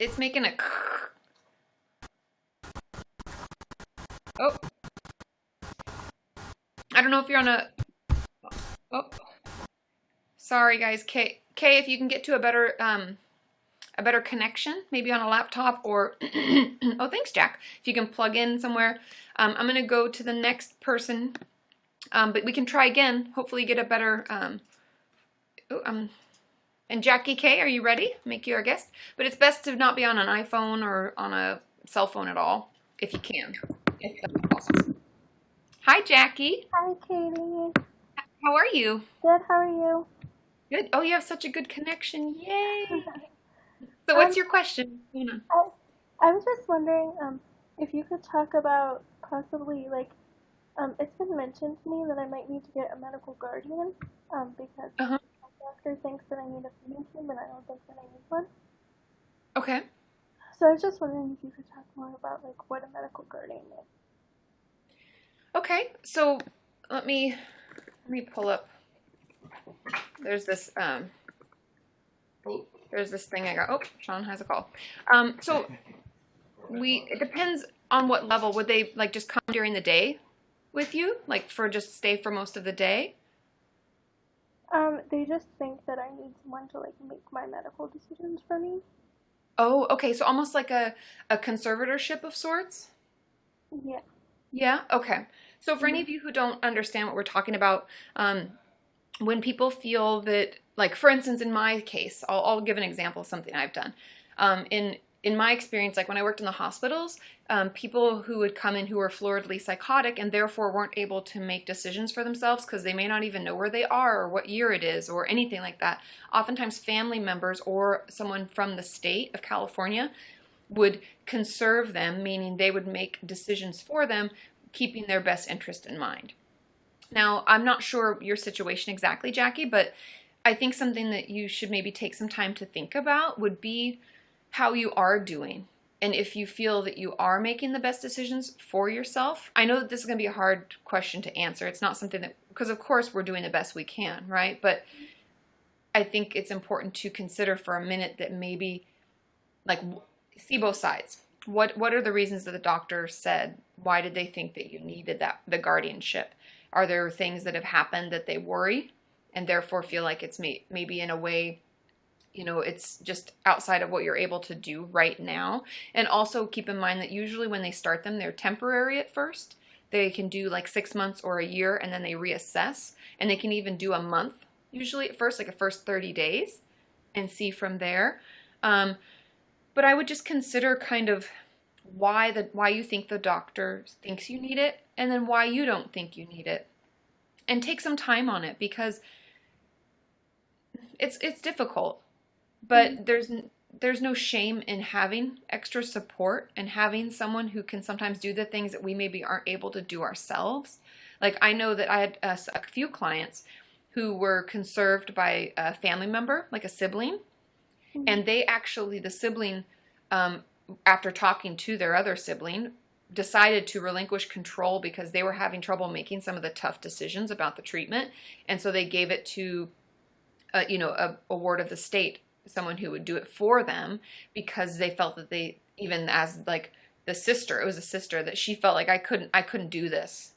A: It's making a... Oh. I don't know if you're on a... Oh. Sorry, guys. Kay, if you can get to a better a better connection, maybe on a laptop or, oh, thanks, Jack. If you can plug in somewhere. I'm going to go to the next person, but we can try again. Hopefully get a better, and Jackie K, are you ready? Make you our guest. But it's best to not be on an iPhone or on a cell phone at all, if you can. If that's possible. Hi, Jackie.
E: Hi, Katie.
A: How are you?
E: Good, how are you?
A: Good. Oh, you have such a good connection. Yay. So what's your question?
E: I was just wondering if you could talk about possibly, like, it's been mentioned to me that I might need to get a medical guardian because my doctor thinks that I need a feeding tube and I don't think that I need one.
A: Okay.
E: So I was just wondering if you could talk more about, like, what a medical guardian is.
A: Okay, so let me pull up. There's this thing I got. Oh, Sean has a call. So it depends on what level. Would they like just come during the day with you, like for just stay for most of the day?
E: They just think that I need someone to, like, make my medical decisions for me.
A: Oh, okay. So almost like a conservatorship of sorts?
E: Yeah.
A: Yeah? Okay. So for any of you who don't understand what we're talking about, when people feel that, like, for instance, in my case, I'll give an example of something I've done. In my experience, like when I worked in the hospitals, people who would come in who were floridly psychotic and therefore weren't able to make decisions for themselves because they may not even know where they are or what year it is or anything like that. Oftentimes family members or someone from the state of California would conserve them, meaning they would make decisions for them, keeping their best interest in mind. Now, I'm not sure your situation exactly, Jackie, but I think something that you should maybe take some time to think about would be how you are doing. And if you feel that you are making the best decisions for yourself. I know that this is going to be a hard question to answer. It's not something that, because of course we're doing the best we can, right? But I think it's important to consider for a minute that maybe, like, see both sides. What are the reasons that the doctor said? Why did they think that you needed the guardianship? Are there things that have happened that they worry and therefore feel like it's maybe in a way, it's just outside of what you're able to do right now? And also keep in mind that usually when they start them, they're temporary at first. They can do like 6 months or a year and then they reassess. And they can even do a month, usually at first, like the first 30 days, and see from there. But I would just consider kind of why you think the doctor thinks you need it, and then why you don't think you need it. And take some time on it, because it's difficult. But there's no shame in having extra support and having someone who can sometimes do the things that we maybe aren't able to do ourselves. Like, I know that I had a few clients who were conserved by a family member, like a sibling. And they actually, the sibling, after talking to their other sibling, decided to relinquish control because they were having trouble making some of the tough decisions about the treatment. And so they gave it to, a ward of the state, someone who would do it for them, because they felt that they, even as like the sister, it was a sister, that she felt like I couldn't do this,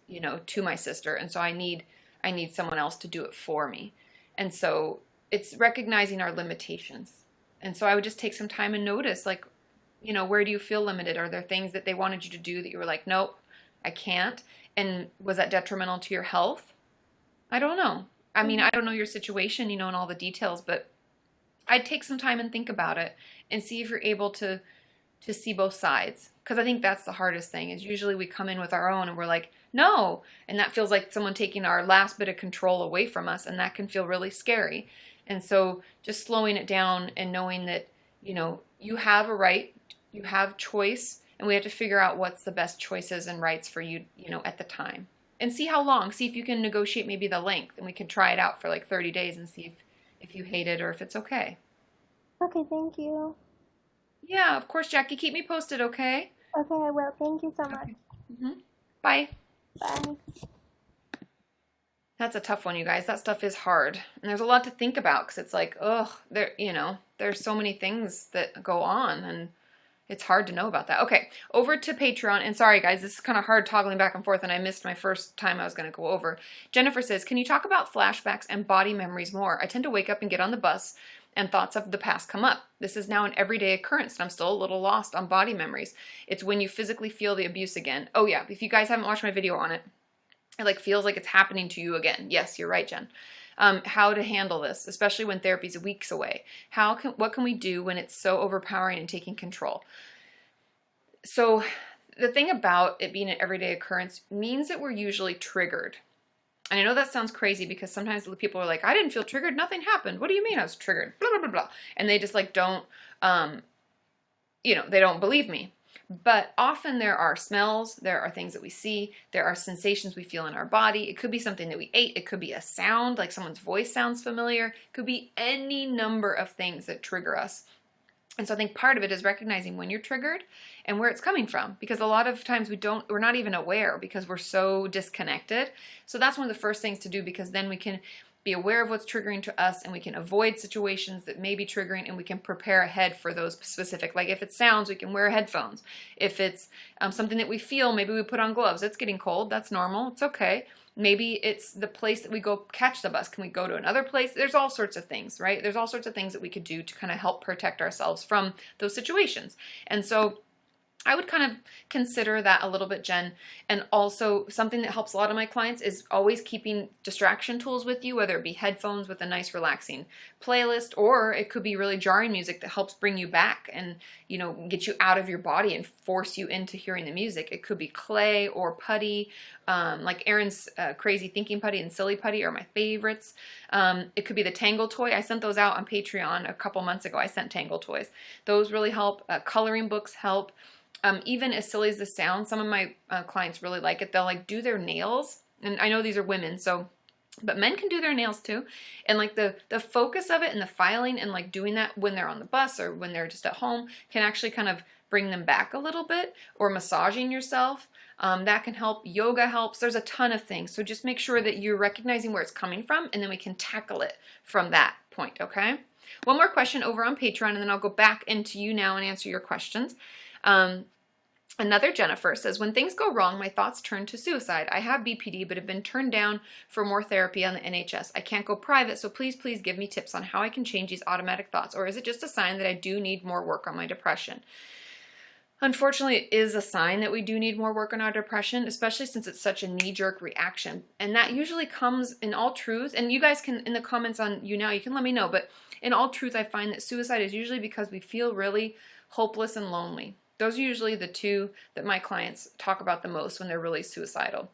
A: to my sister. And so I need someone else to do it for me. And so it's recognizing our limitations. And so I would just take some time and notice, like, where do you feel limited? Are there things that they wanted you to do that you were like, nope, I can't? And was that detrimental to your health? I don't know. I mean, I don't know your situation, and all the details, but I'd take some time and think about it and see if you're able to see both sides. Because I think that's the hardest thing, is usually we come in with our own and we're like, no. And that feels like someone taking our last bit of control away from us, and that can feel really scary. And so just slowing it down and knowing that, you have a right, you have choice, and we have to figure out what's the best choices and rights for you, at the time. And see how long. See if you can negotiate maybe the length, and we can try it out for like 30 days and see if you hate it or if it's okay.
E: Okay, thank you.
A: Yeah, of course, Jackie. Keep me posted, okay?
E: Okay, I will. Thank you so much.
A: Okay. Bye.
E: Bye.
A: That's a tough one, you guys. That stuff is hard. And there's a lot to think about, because it's like, there's so many things that go on, and it's hard to know about that. Okay, over to Patreon. And sorry, guys, this is kind of hard toggling back and forth, and I missed my first time I was going to go over. Jennifer says, can you talk about flashbacks and body memories more? I tend to wake up and get on the bus and thoughts of the past come up. This is now an everyday occurrence, and I'm still a little lost on body memories. It's when you physically feel the abuse again. Oh yeah, if you guys haven't watched my video on it, it like feels like it's happening to you again. Yes, you're right, Jen. How to handle this, especially when therapy's weeks away. What can we do when it's so overpowering and taking control? So the thing about it being an everyday occurrence means that we're usually triggered. And I know that sounds crazy because sometimes people are like, I didn't feel triggered, nothing happened. What do you mean I was triggered? Blah, blah, blah, blah. And they just like don't, they don't believe me. But often there are smells, there are things that we see, there are sensations we feel in our body. It could be something that we ate. It could be a sound, like someone's voice sounds familiar. It could be any number of things that trigger us. And so I think part of it is recognizing when you're triggered and where it's coming from, because a lot of times we're not even aware because we're so disconnected. So that's one of the first things to do, because then we can be aware of what's triggering to us and we can avoid situations that may be triggering, and we can prepare ahead for those specific, like if it's sounds, we can wear headphones. If it's something that we feel, maybe we put on gloves. It's getting cold, that's normal, it's okay. Maybe it's the place that we go catch the bus. Can we go to another place? There's all sorts of things, right? There's all sorts of things that we could do to kind of help protect ourselves from those situations. And so I would kind of consider that a little bit, Jen. And also something that helps a lot of my clients is always keeping distraction tools with you, whether it be headphones with a nice relaxing playlist, or it could be really jarring music that helps bring you back and, get you out of your body and force you into hearing the music. It could be clay or putty, like Aaron's Crazy Thinking Putty and Silly Putty are my favorites. It could be the Tangle toy. I sent those out on Patreon a couple months ago. I sent Tangle toys. Those really help. Coloring books help. Even as silly as this sounds, some of my clients really like it. They'll like do their nails, and I know these are women, but men can do their nails too. And like the focus of it and the filing and like doing that when they're on the bus or when they're just at home can actually kind of bring them back a little bit. Or massaging yourself, that can help. Yoga helps. There's a ton of things. So just make sure that you're recognizing where it's coming from, and then we can tackle it from that point, okay? One more question over on Patreon, and then I'll go back into YouNow and answer your questions. Another Jennifer says, when things go wrong, my thoughts turn to suicide. I have BPD, but have been turned down for more therapy on the NHS. I can't go private, so please give me tips on how I can change these automatic thoughts, or is it just a sign that I do need more work on my depression? Unfortunately, it is a sign that we do need more work on our depression, especially since it's such a knee-jerk reaction. And that usually comes, in all truth, and you guys can, in the comments on YouNow, you can let me know, but in all truth, I find that suicide is usually because we feel really hopeless and lonely. Those are usually the two that my clients talk about the most when they're really suicidal.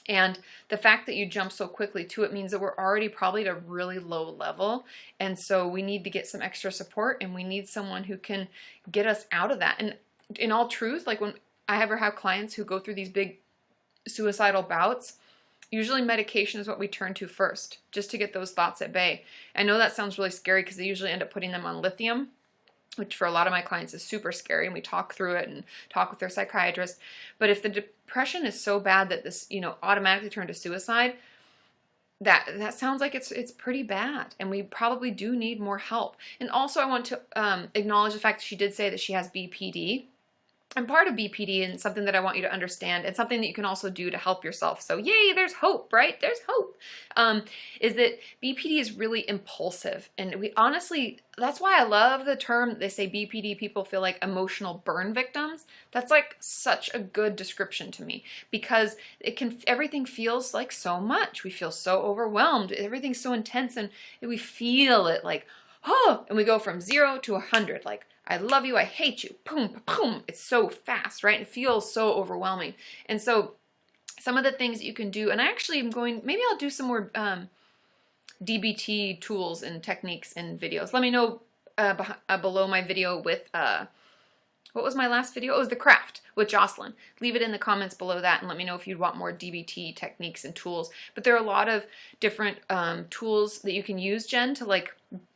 A: And the fact that you jump so quickly to it means that we're already probably at a really low level. And so we need to get some extra support, and we need someone who can get us out of that. And in all truth, like when I ever have clients who go through these big suicidal bouts, usually medication is what we turn to first, just to get those thoughts at bay. I know that sounds really scary because they usually end up putting them on lithium, which for a lot of my clients is super scary, and we talk through it and talk with their psychiatrist. But if the depression is so bad that this, automatically turn to suicide, that sounds like it's pretty bad, and we probably do need more help. And also I want to acknowledge the fact that she did say that she has BPD. And part of BPD, and something that I want you to understand, and something that you can also do to help yourself, so yay, there's hope, right? There's hope, is that BPD is really impulsive. And we honestly, that's why I love the term, they say BPD people feel like emotional burn victims. That's like such a good description to me, because everything feels like so much. We feel so overwhelmed. Everything's so intense, and we feel it like, oh, and we go from 0 to 100, like, I love you, I hate you, boom, boom. It's so fast, right? It feels so overwhelming. And so some of the things that you can do, and I actually am maybe I'll do some more DBT tools and techniques and videos. Let me know below my video with, what was my last video? It was the craft with Jocelyn. Leave it in the comments below that and let me know if you'd want more DBT techniques and tools. But there are a lot of different tools that you can use, Jen, to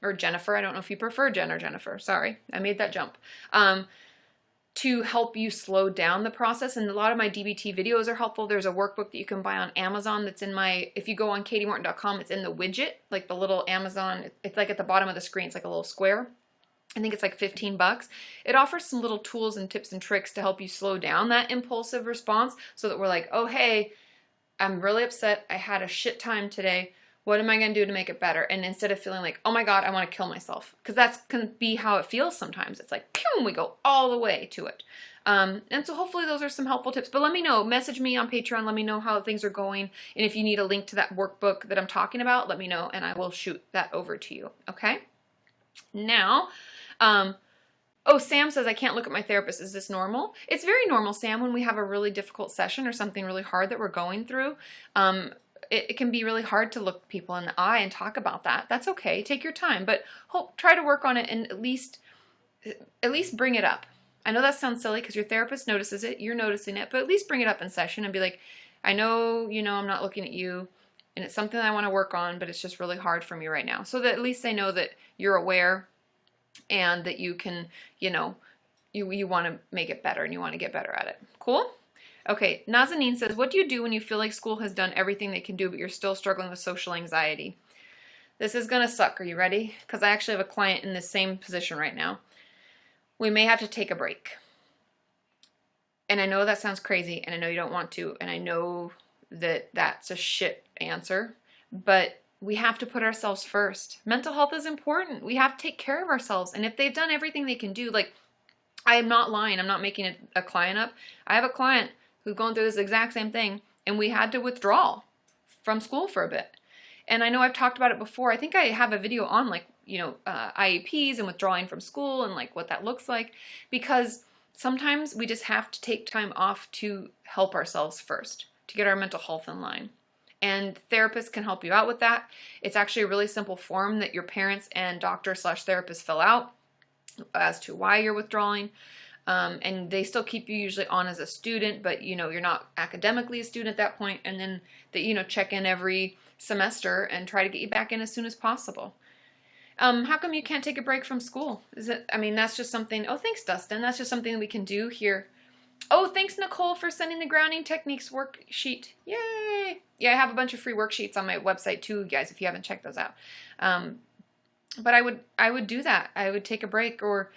A: or Jennifer, I don't know if you prefer Jen or Jennifer, sorry, I made that jump, to help you slow down the process. And a lot of my DBT videos are helpful. There's a workbook that you can buy on Amazon that's in if you go on katimorton.com, it's in the widget, like the little Amazon, it's like at the bottom of the screen, it's like a little square. I think it's like $15. It offers some little tools and tips and tricks to help you slow down that impulsive response, so that we're like, oh, hey, I'm really upset. I had a shit time today. What am I going to do to make it better? And instead of feeling like, oh my God, I want to kill myself. Because that's going to be how it feels sometimes. It's like, pew, we go all the way to it. And so hopefully those are some helpful tips. But let me know. Message me on Patreon. Let me know how things are going. And if you need a link to that workbook that I'm talking about, let me know and I will shoot that over to you. Okay? Now, oh, Sam says, I can't look at my therapist. Is this normal? It's very normal, Sam, when we have a really difficult session or something really hard that we're going through. It can be really hard to look people in the eye and talk about that. That's okay. Take your time, but try to work on it and at least bring it up. I know that sounds silly because your therapist notices it, you're noticing it, but at least bring it up in session and be like, I know, I'm not looking at you and it's something I want to work on, but it's just really hard for me right now. So that at least they know that you're aware and that you can, you want to make it better and you want to get better at it. Cool? Okay, Nazanin says, what do you do when you feel like school has done everything they can do, but you're still struggling with social anxiety? This is going to suck. Are you ready? Because I actually have a client in the same position right now. We may have to take a break. And I know that sounds crazy, and I know you don't want to, and I know that that's a shit answer, but we have to put ourselves first. Mental health is important. We have to take care of ourselves. And if they've done everything they can do, like, I am not lying. I'm not making a client up. I have a client who's going through this exact same thing, and we had to withdraw from school for a bit. And I know I've talked about it before. I think I have a video on IEPs and withdrawing from school and like what that looks like, because sometimes we just have to take time off to help ourselves first, to get our mental health in line. And therapists can help you out with that. It's actually a really simple form that your parents and doctor/therapist fill out as to why you're withdrawing. And they still keep you usually on as a student, but you're not academically a student at that point. And then they check in every semester and try to get you back in as soon as possible. How come you can't take a break from school? That's just something. Oh, thanks, Dustin. That's just something that we can do here. Oh, thanks, Nicole, for sending the grounding techniques worksheet. Yay! Yeah, I have a bunch of free worksheets on my website too, guys, if you haven't checked those out. But I would do that. I would take a break, or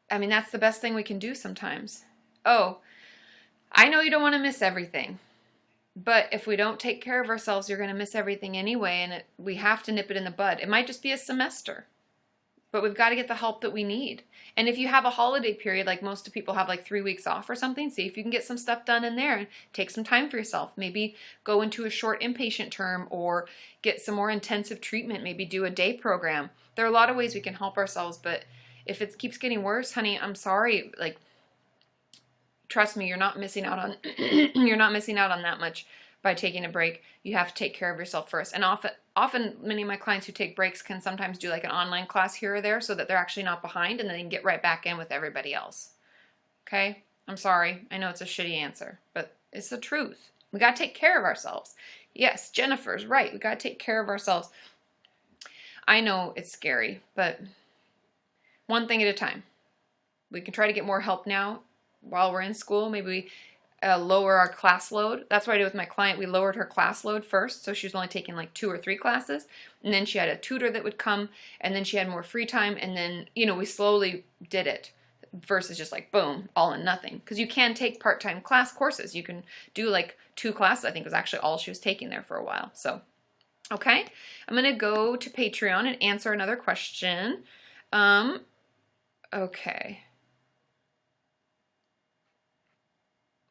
A: that's the best thing we can do sometimes. Oh, I know you don't want to miss everything, but if we don't take care of ourselves, you're going to miss everything anyway, and we have to nip it in the bud. It might just be a semester, but we've got to get the help that we need. And if you have a holiday period, like most people have like 3 weeks off or something, see if you can get some stuff done in there and take some time for yourself. Maybe go into a short inpatient term or get some more intensive treatment. Maybe do a day program. There are a lot of ways we can help ourselves, but if it keeps getting worse, honey, I'm sorry. Like, trust me, you're not missing out on you're not missing out on that much by taking a break. You have to take care of yourself first. And often many of my clients who take breaks can sometimes do like an online class here or there so that they're actually not behind and then they can get right back in with everybody else. Okay? I'm sorry. I know it's a shitty answer, but it's the truth. We got to take care of ourselves. Yes, Jennifer's right. We got to take care of ourselves. I know it's scary, but one thing at a time. We can try to get more help now while we're in school. Maybe we lower our class load. That's what I did with my client. We lowered her class load first, so she was only taking like 2 or 3 classes, and then she had a tutor that would come, and then she had more free time, and then we slowly did it versus just like boom, all in nothing. Because you can take part-time class courses. You can do like 2 classes. I think was actually all she was taking there for a while. So okay, I'm gonna go to Patreon and answer another question. Okay.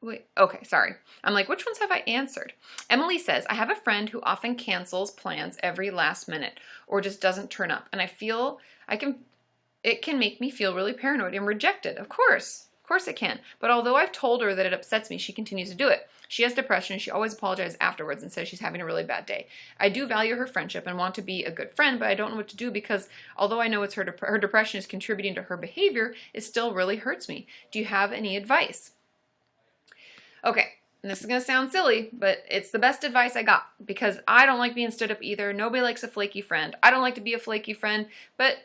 A: Wait, okay, sorry. I'm like, which ones have I answered? Emily says, I have a friend who often cancels plans every last minute or just doesn't turn up. And I feel it can make me feel really paranoid and rejected. Of course it can. But although I've told her that it upsets me, she continues to do it. She has depression. She always apologizes afterwards and says she's having a really bad day. I do value her friendship and want to be a good friend, but I don't know what to do because although I know it's her depression is contributing to her behavior, it still really hurts me. Do you have any advice? Okay, and this is going to sound silly, but it's the best advice I got because I don't like being stood up either. Nobody likes a flaky friend. I don't like to be a flaky friend, but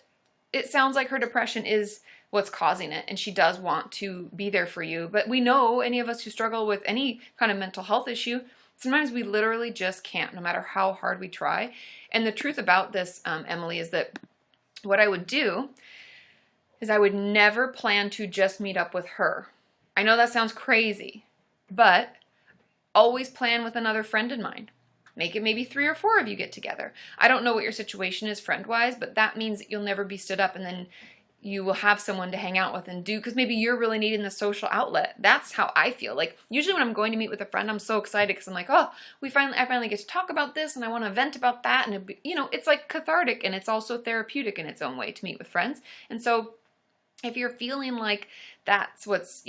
A: it sounds like her depression is what's causing it, and she does want to be there for you. But we know, any of us who struggle with any kind of mental health issue, sometimes we literally just can't, no matter how hard we try. And the truth about this, Emily, is that what I would do is I would never plan to just meet up with her. I know that sounds crazy, but always plan with another friend in mind. Make it maybe 3 or 4 of you get together. I don't know what your situation is friend-wise, but that means that you'll never be stood up, and then you will have someone to hang out with and do, because maybe you're really needing the social outlet. That's how I feel. Like, usually when I'm going to meet with a friend, I'm so excited because I'm like, oh, I finally get to talk about this, and I want to vent about that, and it's like cathartic, and it's also therapeutic in its own way to meet with friends. And so if you're feeling like that's what's,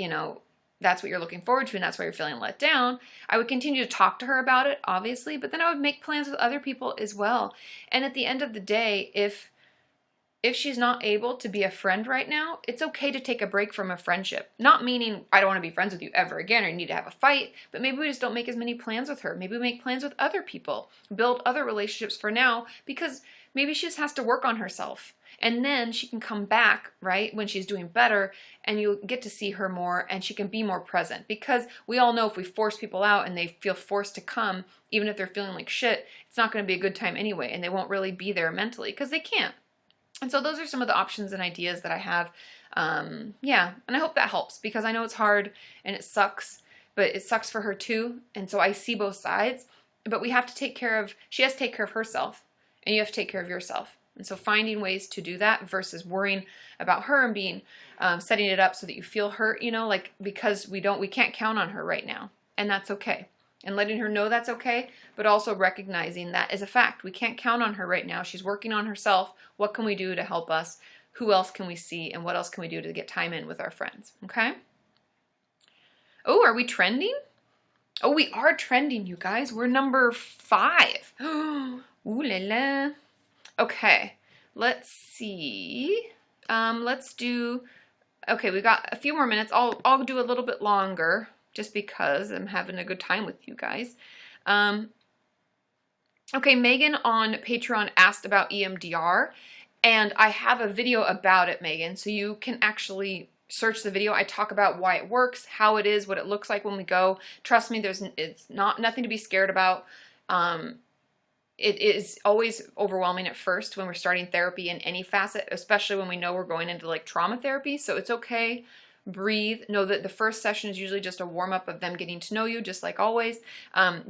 A: that's what you're looking forward to, and that's why you're feeling let down, I would continue to talk to her about it, obviously, but then I would make plans with other people as well. And at the end of the day, if she's not able to be a friend right now, it's okay to take a break from a friendship. Not meaning I don't want to be friends with you ever again or you need to have a fight, but maybe we just don't make as many plans with her. Maybe we make plans with other people, build other relationships for now, because maybe she just has to work on herself. And then she can come back, right, when she's doing better, and you'll get to see her more, and she can be more present. Because we all know if we force people out and they feel forced to come, even if they're feeling like shit, it's not going to be a good time anyway, and they won't really be there mentally because they can't. And so those are some of the options and ideas that I have. Yeah, and I hope that helps, because I know it's hard and it sucks, but it sucks for her too. And so I see both sides, but she has to take care of herself, and you have to take care of yourself. And so finding ways to do that versus worrying about her and being, setting it up so that you feel hurt, because we can't count on her right now, and that's okay. And letting her know that's okay, but also recognizing that is a fact. We can't count on her right now. She's working on herself. What can we do to help us? Who else can we see? And what else can we do to get time in with our friends? Okay? Oh, are we trending? Oh, we are trending, you guys. We're number 5. Ooh la la. Okay, let's see. Okay, we got a few more minutes. I'll do a little bit longer, just because I'm having a good time with you guys. Okay, Megan on Patreon asked about EMDR, and I have a video about it, Megan, so you can actually search the video. I talk about why it works, how it is, what it looks like when we go. Trust me, it's nothing to be scared about. It is always overwhelming at first when we're starting therapy in any facet, especially when we know we're going into like trauma therapy, so it's okay. Breathe. Know that the first session is usually just a warm-up of them getting to know you, just like always,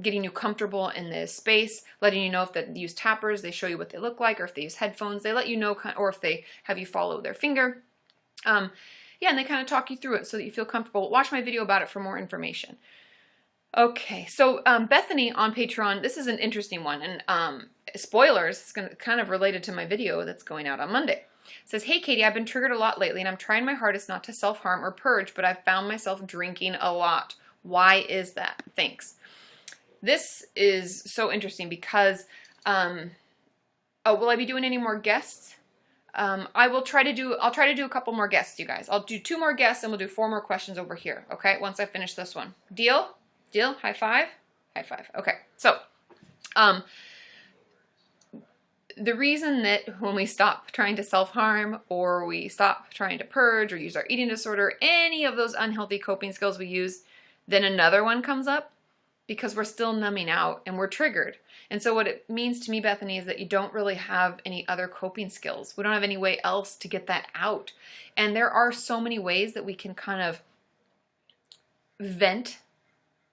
A: getting you comfortable in this space, letting you know if they use tappers, they show you what they look like, or if they use headphones, they let you know, or if they have you follow their finger. Yeah, and they kind of talk you through it so that you feel comfortable. Watch my video about it for more information. Okay, so Bethany on Patreon, this is an interesting one, and spoilers, it's kind of related to my video that's going out on Monday. Says, hey Katie, I've been triggered a lot lately, and I'm trying my hardest not to self-harm or purge, but I've found myself drinking a lot. Why is that? Thanks. This is so interesting because, will I be doing any more guests? I'll try to do a couple more guests, you guys. I'll do 2 more guests, and we'll do 4 more questions over here, okay, once I finish this one. Deal? Deal? High five? High five. Okay, so, the reason that when we stop trying to self-harm, or we stop trying to purge or use our eating disorder, any of those unhealthy coping skills we use, then another one comes up, because we're still numbing out and we're triggered. And so what it means to me, Bethany, is that you don't really have any other coping skills. We don't have any way else to get that out. And there are so many ways that we can kind of vent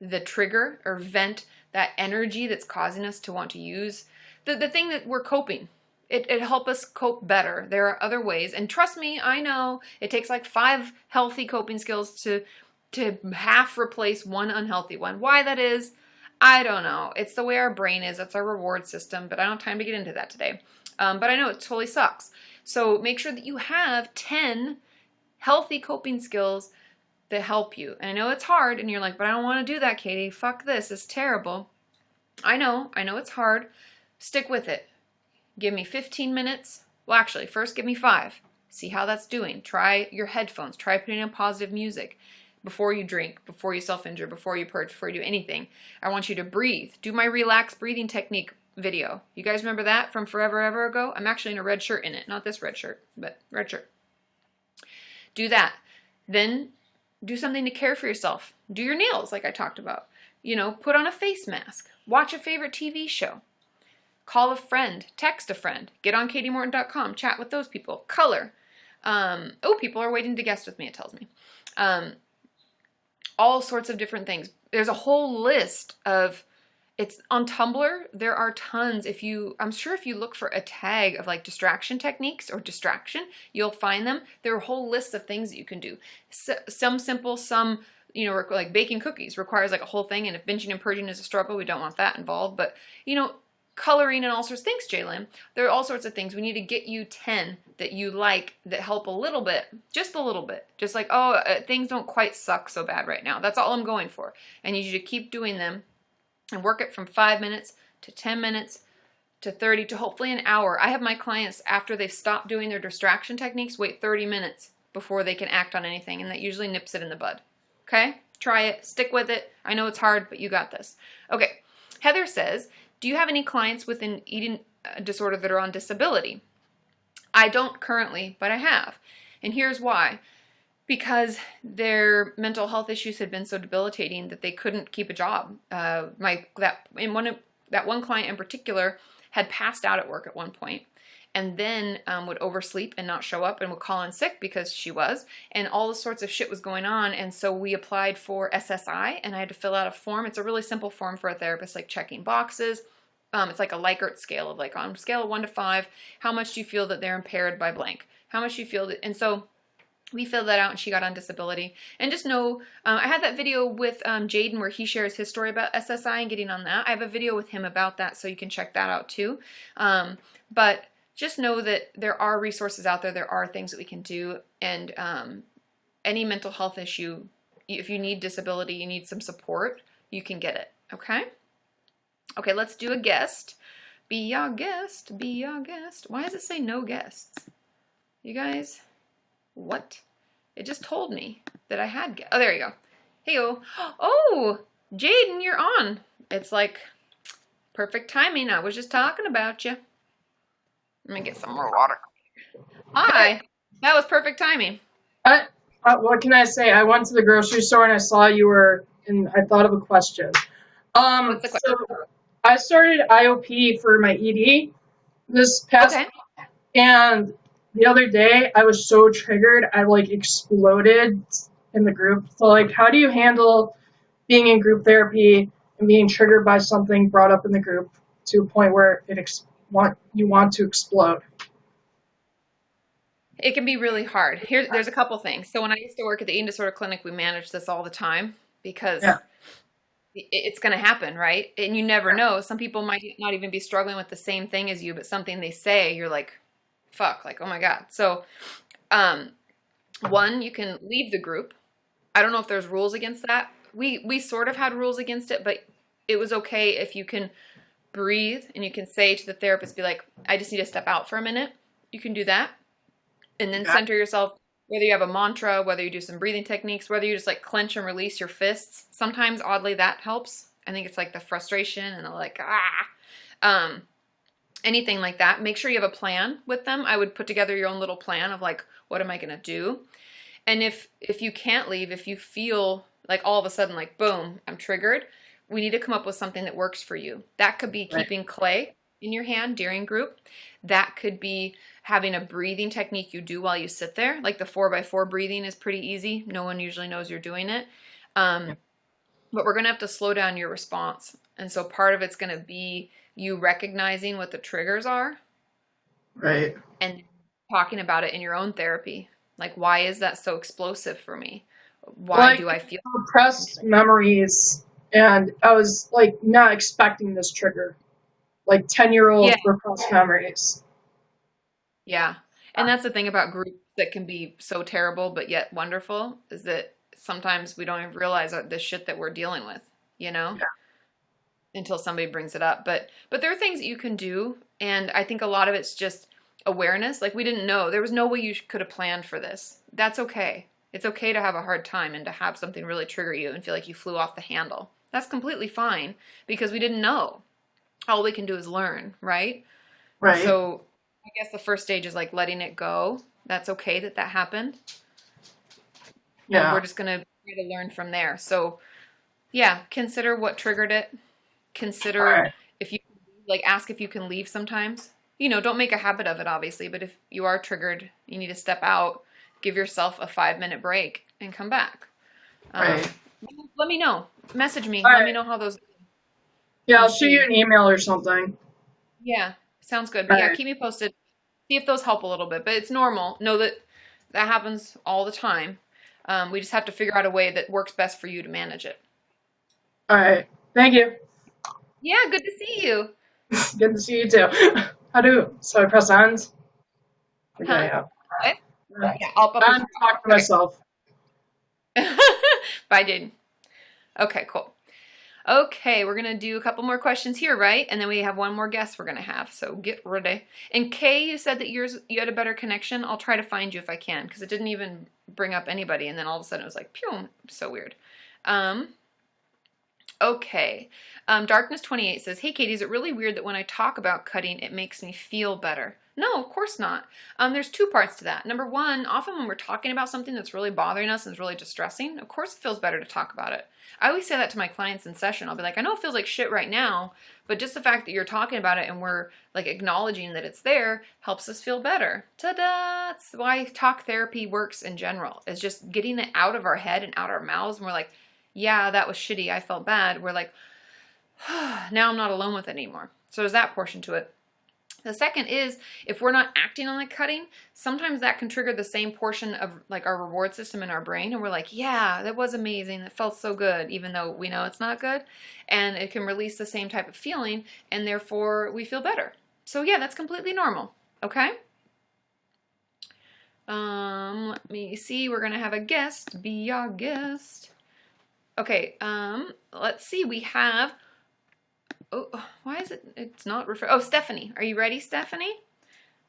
A: the trigger, or vent that energy that's causing us to want to use the thing that we're coping. It helps us cope better. There are other ways, and trust me, I know it takes like 5 healthy coping skills to half replace 1 unhealthy one. Why that is, I don't know. It's the way our brain is. It's our reward system, but I don't have time to get into that today. But I know it totally sucks. So make sure that you have 10 healthy coping skills that help you. And I know it's hard, and you're like, but I don't want to do that, Katie. Fuck this. It's terrible. I know it's hard. Stick with it. Give me 15 minutes. Well, actually, first give me 5. See how that's doing. Try your headphones. Try putting in positive music before you drink, before you self-injure, before you purge, before you do anything. I want you to breathe. Do my relaxed breathing technique video. You guys remember that from forever ever ago? I'm actually in a red shirt in it. Not this red shirt, but red shirt. Do that. Then do something to care for yourself. Do your nails like I talked about. Put on a face mask. Watch a favorite TV show. Call a friend, text a friend, get on KatiMorton.com, chat with those people, color. People are waiting to guest with me, it tells me. All sorts of different things. There's a whole list of It's on Tumblr. There are tons. I'm sure if you look for a tag of like distraction techniques or distraction, you'll find them. There are whole lists of things that you can do. Some simple, some, like baking cookies requires like a whole thing. And if binging and purging is a struggle, we don't want that involved. But, coloring and all sorts of things, Jalen. There are all sorts of things. We need to get you 10 that you like that help a little bit, just a little bit. Just like, things don't quite suck so bad right now. That's all I'm going for. I need you to keep doing them and work it from 5 minutes to 10 minutes to 30 to hopefully an hour. I have my clients, after they've stopped doing their distraction techniques, wait 30 minutes before they can act on anything, and that usually nips it in the bud. Okay? Try it. Stick with it. I know it's hard, but you got this. Okay. Heather says, do you have any clients with an eating disorder that are on disability? I don't currently, but I have. And here's why. Because their mental health issues had been so debilitating that they couldn't keep a job. That one client in particular had passed out at work at one point, and then would oversleep and not show up and would call in sick because she was, and all sorts of shit was going on. And so we applied for SSI, and I had to fill out a form. It's a really simple form for a therapist, like checking boxes. It's like a Likert scale of like, on a scale of 1 to 5, how much do you feel that they're impaired by blank? How much do you feel that, and so we filled that out and she got on disability. And just know, I had that video with Jaden where he shares his story about SSI and getting on that. I have a video with him about that, so you can check that out too. But just know that there are resources out there. There are things that we can do. And any mental health issue, if you need disability, you need some support, you can get it. Okay? Okay, let's do a guest. Be our guest. Be our guest. Why does it say no guests? You guys... What? It just told me that I had... Oh, there you go. Hey-o. Oh, Jaden, you're on. It's like perfect timing. I was just talking about you. Let me get some more water. Hi. That was perfect timing.
F: What can I say? I went to the grocery store and I saw you were... And I thought of a question.
A: What's the question?
F: So I started IOP for my ED this past week, and the other day I was so triggered I like exploded in the group. So like, how do you handle being in group therapy and being triggered by something brought up in the group to a point where you want to explode?
A: It can be really hard. There's a couple things. So when I used to work at the eating disorder clinic, we managed this all the time because it's going to happen, right? And you never know. Some people might not even be struggling with the same thing as you, but something they say, you're like, fuck, like, oh my God. So, one, you can leave the group. I don't know if there's rules against that. We sort of had rules against it, but it was okay if you can breathe and you can say to the therapist, be like, I just need to step out for a minute. You can do that. And then center yourself, whether you have a mantra, whether you do some breathing techniques, whether you just like clench and release your fists. Sometimes, oddly, that helps. I think it's like the frustration and the like, anything like that. Make sure you have a plan with them. I would put together your own little plan of like, what am I going to do? And if you can't leave, if you feel like all of a sudden like, boom, I'm triggered, we need to come up with something that works for you. That could be keeping clay in your hand during group. That could be having a breathing technique you do while you sit there. Like the 4x4 breathing is pretty easy. No one usually knows you're doing it. But we're going to have to slow down your response. And so part of it's going to be you recognizing what the triggers are. Right. And talking about it in your own therapy. Like, why is that so explosive for me? Why do I feel
F: repressed memories? And I was like not expecting this trigger. Like 10-year-old repressed memories. Yeah.
A: And that's the thing about groups that can be so terrible but yet wonderful, is that sometimes we don't even realize the shit that we're dealing with, until somebody brings it up. But there are things that you can do, and I think a lot of it's just awareness. Like, we didn't know. There was no way you could have planned for this. That's okay. It's okay to have a hard time and to have something really trigger you and feel like you flew off the handle. That's completely fine because we didn't know. All we can do is learn, right? Right. So I guess the first stage is like letting it go. That's okay that happened. Yeah. And we're just going to try to learn from there. So yeah, consider what triggered it. Consider if you ask if you can leave sometimes. Don't make a habit of it, obviously, but if you are triggered, you need to step out, give yourself a 5-minute break and come back. Let me know. Message me. Let me know how those.
F: Yeah, I'll shoot you an email or something.
A: Yeah, sounds good. But yeah,
F: Alright.
A: keep me posted. See if those help a little bit. But it's normal. Know that that happens all the time. We just have to figure out a way that works best for you to manage it.
F: Alright. Thank you.
A: Yeah, good to see you.
F: Good to see you too. So I press end? Okay,
A: Huh?
F: yeah.
A: What? Yeah, I'll
F: I'm talking to myself.
A: Bye, Jaden. Okay, cool. Okay, we're going to do a couple more questions here, right? And then we have one more guest we're going to have, so get ready. And Kay, you said that you had a better connection. I'll try to find you if I can, because it didn't even bring up anybody, and then all of a sudden it was like, pew, so weird. Okay. Darkness28 says, hey, Katie, is it really weird that when I talk about cutting, it makes me feel better? No, of course not. There's two parts to that. Number one, often when we're talking about something that's really bothering us and is really distressing, of course it feels better to talk about it. I always say that to my clients in session. I'll be like, I know it feels like shit right now, but just the fact that you're talking about it and we're like acknowledging that it's there helps us feel better. Ta-da! That's why talk therapy works in general, is just getting it out of our head and out our mouths. And we're like, yeah, that was shitty. I felt bad. We're like, now I'm not alone with it anymore. So there's that portion to it. The second is, if we're not acting on the cutting, sometimes that can trigger the same portion of like our reward system in our brain. And we're like, yeah, that was amazing. That felt so good, even though we know it's not good. And it can release the same type of feeling, and therefore we feel better. So yeah, that's completely normal. Okay? Let me see. We're going to have a guest. Be our guest. Okay, let's see. We have... Oh, why is it? It's not refer. Oh, Stephanie. Are you ready, Stephanie?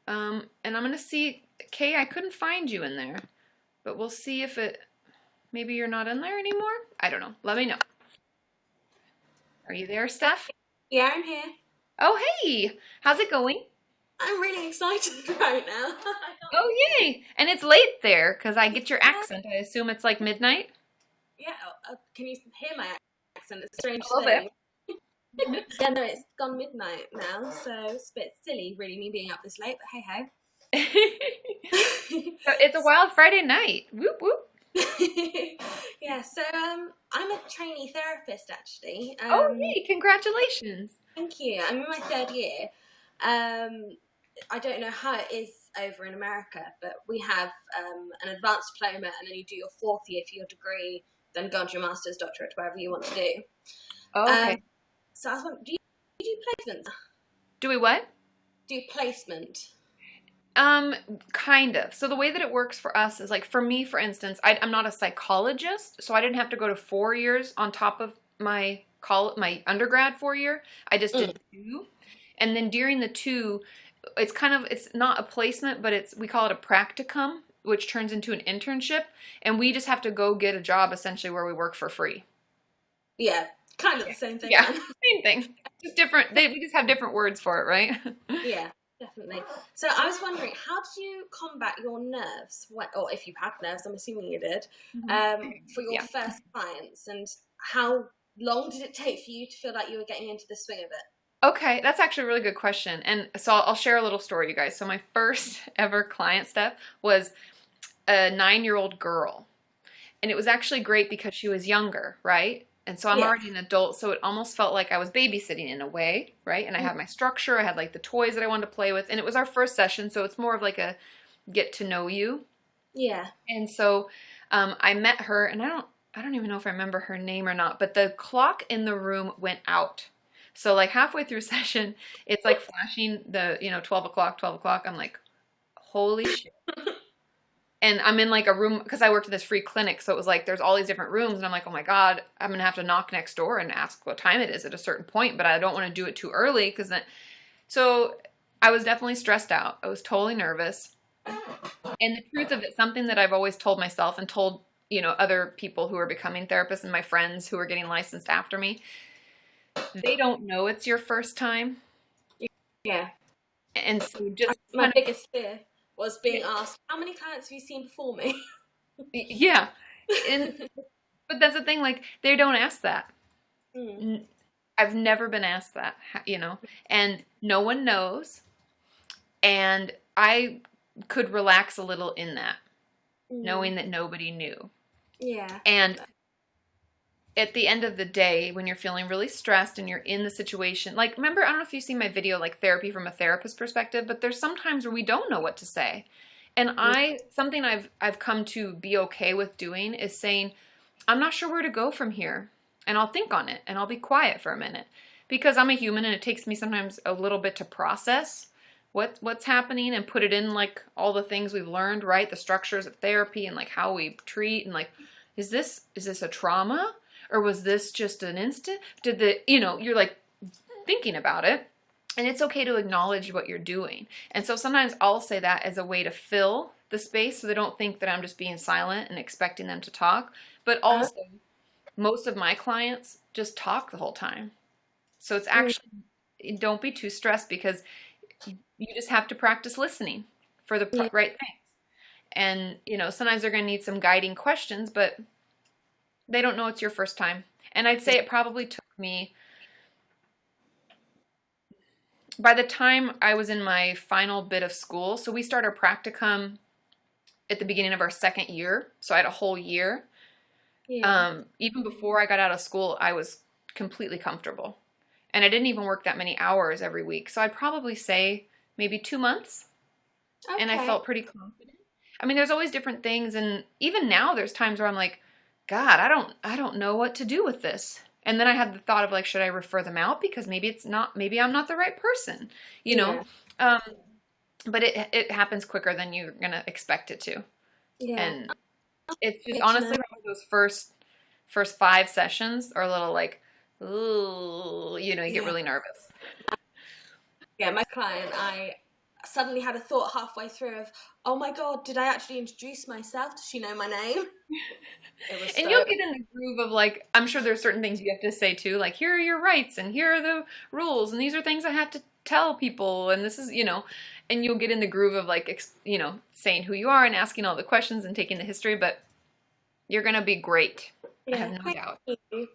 A: And I'm going to see. Kay, I couldn't find you in there. But we'll see if it... Maybe you're not in there anymore? I don't know. Let me know. Are you there, Steph?
G: Yeah, I'm here.
A: Oh, hey! How's it going?
G: I'm really excited right now.
A: Oh, yay! And it's late there, because I get your accent. I assume it's like midnight?
G: Yeah, can you hear my accent? It's a strange
A: A little
G: thing. Yeah, no, it's gone midnight now, so it's a bit silly, really, me being up this late, but hey ho.
A: So it's a wild Friday night. Whoop, whoop.
G: Yeah, so I'm a trainee therapist, actually.
A: Oh, hey, congratulations.
G: Thank you. I'm in my third year. I don't know how it is over in America, but we have an advanced diploma, and then you do your fourth year for your degree, then go on to your master's, doctorate, whatever you want to do.
A: Oh, okay.
G: So I was wondering, do you do placement?
A: Do we what?
G: Do placement?
A: Kind of. So the way that it works for us is like, for me, for instance, I'm not a psychologist, so I didn't have to go to 4 years on top of my undergrad 4 year. I just did 2. And then during the 2, it's not a placement, but we call it a practicum, which turns into an internship. And we just have to go get a job essentially where we work for free.
G: Yeah. Kind of the same thing.
A: Yeah, same thing. Just different. We just have different words for it, right?
G: Yeah, definitely. So I was wondering, how did you combat your nerves? Or if you had nerves, I'm assuming you did, for your first clients, and how long did it take for you to feel like you were getting into the swing of it?
A: Okay, that's actually a really good question. And so I'll share a little story, you guys. So my first ever client, Steph, was a 9-year-old girl. And it was actually great because she was younger, right? And so I'm already an adult, so it almost felt like I was babysitting in a way, right? And I had my structure, I had like the toys that I wanted to play with, and it was our first session, so it's more of like a get to know you.
G: Yeah.
A: And so I met her, and I don't even know if I remember her name or not, but the clock in the room went out. So like halfway through session, it's like flashing the 12 o'clock. I'm like, holy shit. And I'm in like a room, because I worked at this free clinic, so it was like there's all these different rooms, and I'm like, oh my God, I'm going to have to knock next door and ask what time it is at a certain point, but I don't want to do it too early, because then... So I was definitely stressed out. I was totally nervous. And the truth of it, something that I've always told myself and told, other people who are becoming therapists and my friends who are getting licensed after me, they don't know it's your first time.
G: Yeah.
A: And so just...
G: My biggest fear was being asked, how many clients have you seen before me?
A: Yeah. But that's the thing, like, they don't ask that. I've never been asked that, and no one knows. And I could relax a little in that, knowing that nobody knew.
G: Yeah.
A: And at the end of the day, when you're feeling really stressed and you're in the situation, like, remember, I don't know if you've seen my video, like therapy from a therapist perspective, but there's sometimes where we don't know what to say. And something I've come to be okay with doing is saying, I'm not sure where to go from here. And I'll think on it and I'll be quiet for a minute, because I'm a human and it takes me sometimes a little bit to process what's happening and put it in like all the things we've learned, right? The structures of therapy and like how we treat and like, is this a trauma? Or was this just an instant? You're like thinking about it, and it's okay to acknowledge what you're doing. And so sometimes I'll say that as a way to fill the space so they don't think that I'm just being silent and expecting them to talk. But also, most of my clients just talk the whole time. So it's actually, don't be too stressed, because you just have to practice listening for the right things. And, sometimes they're going to need some guiding questions, but they don't know it's your first time. And I'd say it probably took me, by the time I was in my final bit of school, so we start our practicum at the beginning of our second year. So I had a whole year. Yeah. Even before I got out of school, I was completely comfortable. And I didn't even work that many hours every week. So I'd probably say maybe 2 months. Okay. And I felt pretty confident. I mean, there's always different things. And even now there's times where I'm like, God, I don't know what to do with this. And then I had the thought of like, should I refer them out? Because maybe I'm not the right person, know? But it happens quicker than you're going to expect it to. Yeah. And it's just honestly, those first 5 sessions are a little like, ooh, you get really nervous.
G: Yeah, my client, I suddenly had a thought halfway through of, oh my God, did I actually introduce myself? Does she know my name?
A: And you'll get in the groove of like, I'm sure there's certain things you have to say too, like here are your rights and here are the rules and these are things I have to tell people and this is, and you'll get in the groove of like, saying who you are and asking all the questions and taking the history, but you're going to be great. Yeah, I have no doubt.
G: Thank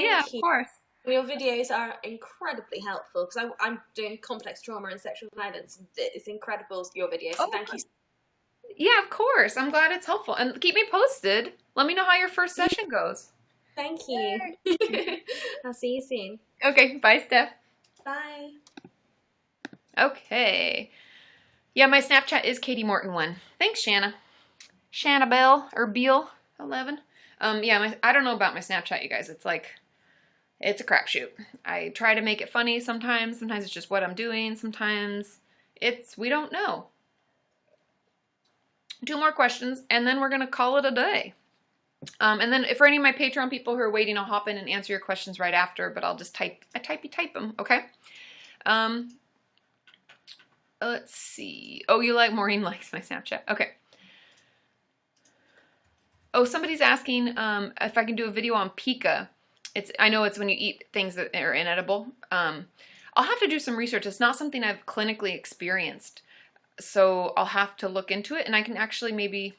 G: you. Of course. Your videos are incredibly helpful because I'm doing complex trauma and sexual violence. It's incredible, your videos. So thank you.
A: Yeah, of course. I'm glad it's helpful. And keep me posted. Let me know how your first session goes.
G: Thank you. I'll see you soon.
A: Okay. Bye, Steph.
G: Bye.
A: Okay. Yeah, my Snapchat is Kati Morton 1. Thanks, Shanna. Shanna Bell or Beal 11. I don't know about my Snapchat, you guys. It's like, it's a crapshoot. I try to make it funny sometimes. Sometimes it's just what I'm doing. Sometimes we don't know. 2 more questions, and then we're going to call it a day. And then for any of my Patreon people who are waiting, I'll hop in and answer your questions right after, but I'll just type them, okay? Let's see. Oh, Maureen likes my Snapchat. Okay. Oh, somebody's asking if I can do a video on pica. I know it's when you eat things that are inedible. I'll have to do some research. It's not something I've clinically experienced. So I'll have to look into it, and I can actually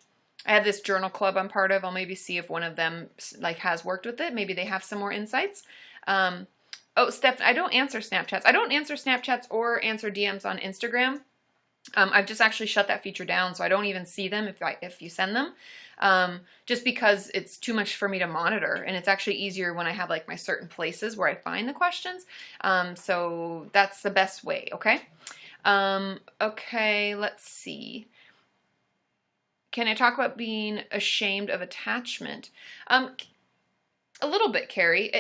A: I have this journal club I'm part of. I'll maybe see if one of them like has worked with it. Maybe they have some more insights. Oh, Steph, I don't answer Snapchats. I don't answer Snapchats or answer DMs on Instagram. I've just actually shut that feature down, so I don't even see them if you send them. Just because it's too much for me to monitor, and it's actually easier when I have like my certain places where I find the questions. So that's the best way, okay? Okay, let's see. Can I talk about being ashamed of attachment? A little bit, Carrie.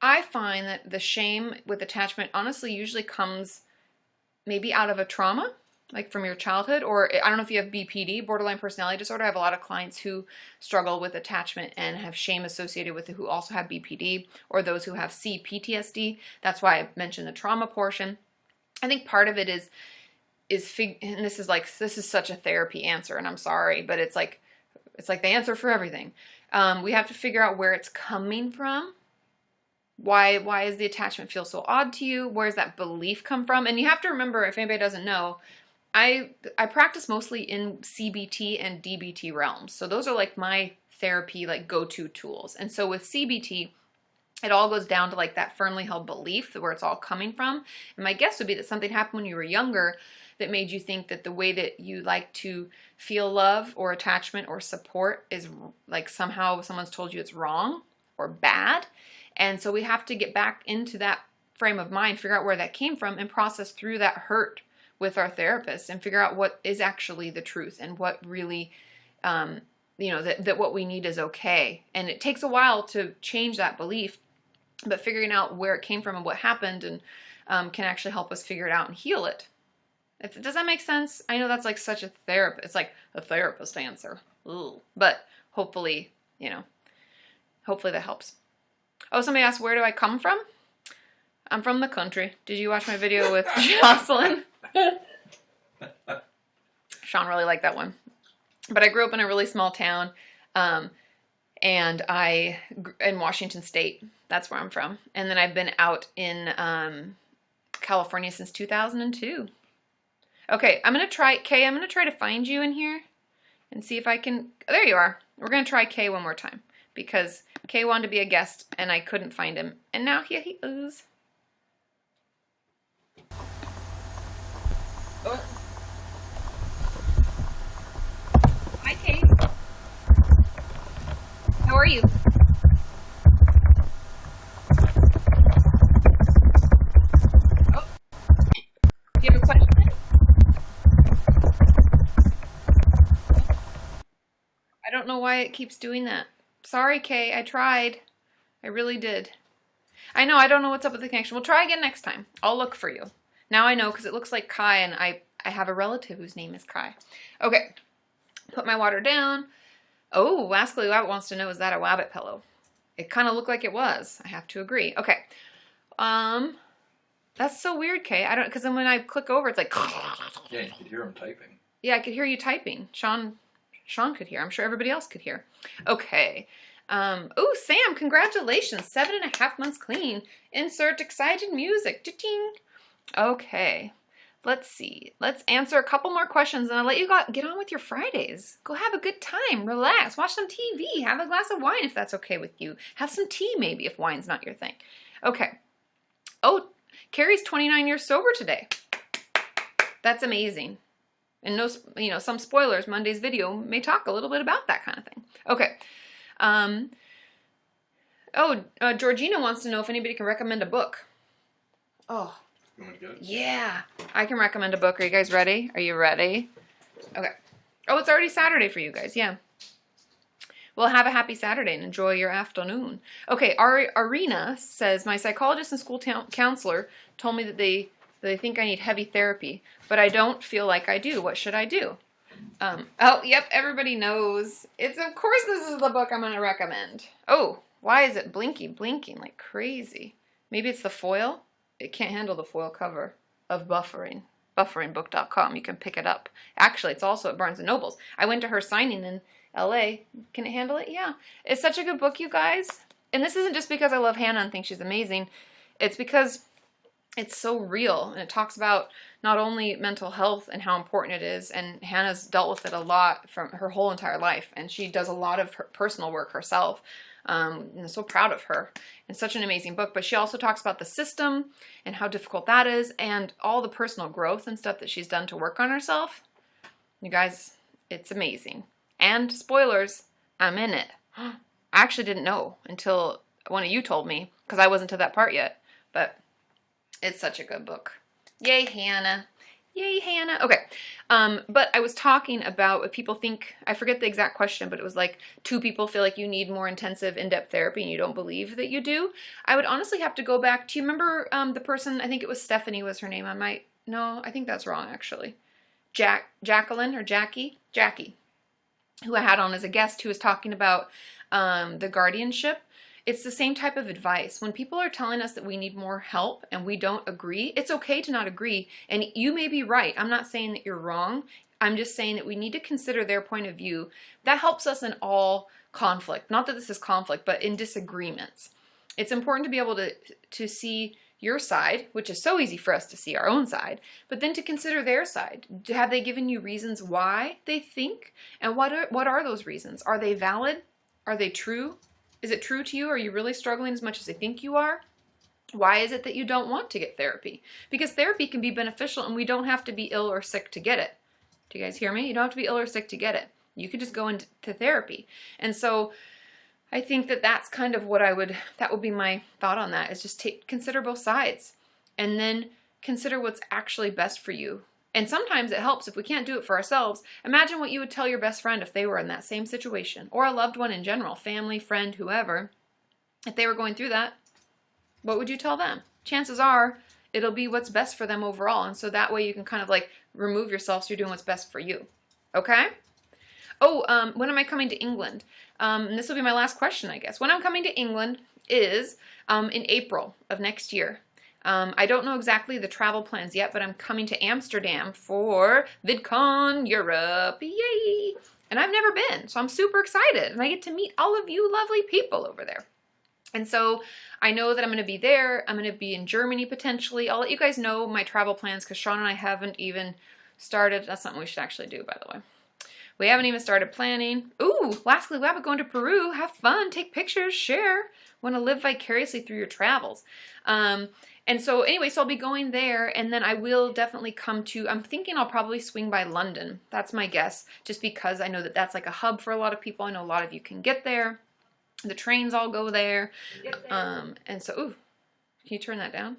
A: I find that the shame with attachment honestly usually comes maybe out of a trauma, like from your childhood, or I don't know if you have BPD, borderline personality disorder. I have a lot of clients who struggle with attachment and have shame associated with it who also have BPD, or those who have CPTSD. That's why I mentioned the trauma portion. I think part of it is and this is such a therapy answer, and I'm sorry, but it's like the answer for everything. We have to figure out where it's coming from. Why does the attachment feel so odd to you? Where does that belief come from? And you have to remember, if anybody doesn't know, I practice mostly in CBT and DBT realms. So those are like my therapy, like go-to tools. And so with CBT, it all goes down to like that firmly held belief, where it's all coming from. And my guess would be that something happened when you were younger that made you think that the way that you like to feel love or attachment or support is like somehow someone's told you it's wrong. or bad. And so we have to get back into that frame of mind, figure out where that came from, and process through that hurt with our therapist and figure out what is actually the truth and what really, that what we need is okay. And it takes a while to change that belief, but figuring out where it came from and what happened and can actually help us figure it out and heal it. Does that make sense? I know that's like such a therapist. It's like a therapist answer. Ooh. But hopefully, hopefully that helps. Oh, somebody asked, where do I come from? I'm from the country. Did you watch my video with Jocelyn? Sean really liked that one. But I grew up in a really small town, and in Washington State. That's where I'm from. And then I've been out in California since 2002. Okay, I'm going to try, Kay, I'm going to try to find you in here and see if I can, there you are. We're going to try Kay one more time because Kay wanted to be a guest and I couldn't find him. And now here he is. Oh. Hi, Kay. How are you? Oh. Do you have a question? I don't know why it keeps doing that. Sorry, Kay. I tried. I really did. I know. I don't know what's up with the connection. We'll try again next time. I'll look for you. Now I know because it looks like Kai, and I have a relative whose name is Kai. Okay. Put my water down. Oh, Wascally Wabbit wants to know, is that a Wabbit pillow? It kind of looked like it was. I have to agree. Okay. That's so weird, Kay. I don't, because then when I click over, it's like.
B: Yeah, you could hear him typing.
A: Yeah, I could hear you typing. Sean could hear. I'm sure everybody else could hear. Okay. Oh, Sam, congratulations. 7.5 months clean. Insert excited music. Cha-ching. Okay. Let's see. Let's answer a couple more questions and I'll let you get on with your Fridays. Go have a good time. Relax. Watch some TV. Have a glass of wine if that's okay with you. Have some tea maybe if wine's not your thing. Okay. Oh, Carrie's 29 years sober today. That's amazing. And no, some spoilers. Monday's video may talk a little bit about that kind of thing. Okay. Georgina wants to know if anybody can recommend a book. Oh.
B: You want to go?
A: Yeah. I can recommend a book. Are you guys ready? Are you ready? Okay. Oh, it's already Saturday for you guys. Yeah. Well, have a happy Saturday and enjoy your afternoon. Okay. Arena says, my psychologist and school counselor told me that they think I need heavy therapy, but I don't feel like I do. What should I do? Oh, yep, everybody knows. Of course this is the book I'm going to recommend. Oh, why is it blinking like crazy? Maybe it's the foil? It can't handle the foil cover of Buffering. Bufferingbook.com. You can pick it up. Actually, it's also at Barnes & Noble's. I went to her signing in LA. Can it handle it? Yeah. It's such a good book, you guys. And this isn't just because I love Hannah and think she's amazing. It's because it's so real, and it talks about not only mental health and how important it is, and Hannah's dealt with it a lot from her whole entire life, and she does a lot of her personal work herself, and I'm so proud of her. It's such an amazing book, but she also talks about the system and how difficult that is, and all the personal growth and stuff that she's done to work on herself. You guys, it's amazing. And spoilers, I'm in it. I actually didn't know until one of you told me, because I wasn't to that part yet, but it's such a good book. Yay, Hannah. Yay, Hannah. Okay. But I was talking about if people think, I forget the exact question, but it was like 2 people feel like you need more intensive, in-depth therapy and you don't believe that you do. I would honestly have to go back. Do you remember the person, I think it was Stephanie was her name. No, I think that's wrong actually. Jacqueline or Jackie, who I had on as a guest who was talking about the guardianship. It's the same type of advice. When people are telling us that we need more help and we don't agree, it's okay to not agree. And you may be right. I'm not saying that you're wrong. I'm just saying that we need to consider their point of view. That helps us in all conflict. Not that this is conflict, but in disagreements. It's important to be able to see your side, which is so easy for us to see our own side, but then to consider their side. Have they given you reasons why they think? And what are those reasons? Are they valid? Are they true? Is it true to you? Are you really struggling as much as they think you are? Why is it that you don't want to get therapy? Because therapy can be beneficial and we don't have to be ill or sick to get it. Do you guys hear me? You don't have to be ill or sick to get it. You could just go into therapy. And so I think that that's kind of what that would be my thought on that, is just consider both sides and then consider what's actually best for you. And sometimes it helps if we can't do it for ourselves. Imagine what you would tell your best friend if they were in that same situation, or a loved one in general, family, friend, whoever. If they were going through that, what would you tell them? Chances are it'll be what's best for them overall. And so that way you can kind of like remove yourself so you're doing what's best for you. Okay? Oh, when am I coming to England? And this will be my last question, I guess. When I'm coming to England is in April of next year. I don't know exactly the travel plans yet, but I'm coming to Amsterdam for VidCon Europe. Yay! And I've never been, so I'm super excited. And I get to meet all of you lovely people over there. And so I know that I'm going to be there. I'm going to be in Germany potentially. I'll let you guys know my travel plans because Sean and I haven't even started. That's something we should actually do, by the way. We haven't even started planning. Ooh, lastly, we're going to Peru. Have fun, take pictures, share. Want to live vicariously through your travels. And so anyway, so I'll be going there, and then I will definitely come to, I'm thinking I'll probably swing by London. That's my guess, just because I know that that's like a hub for a lot of people. I know a lot of you can get there. The trains all go there. And so, ooh, can you turn that down?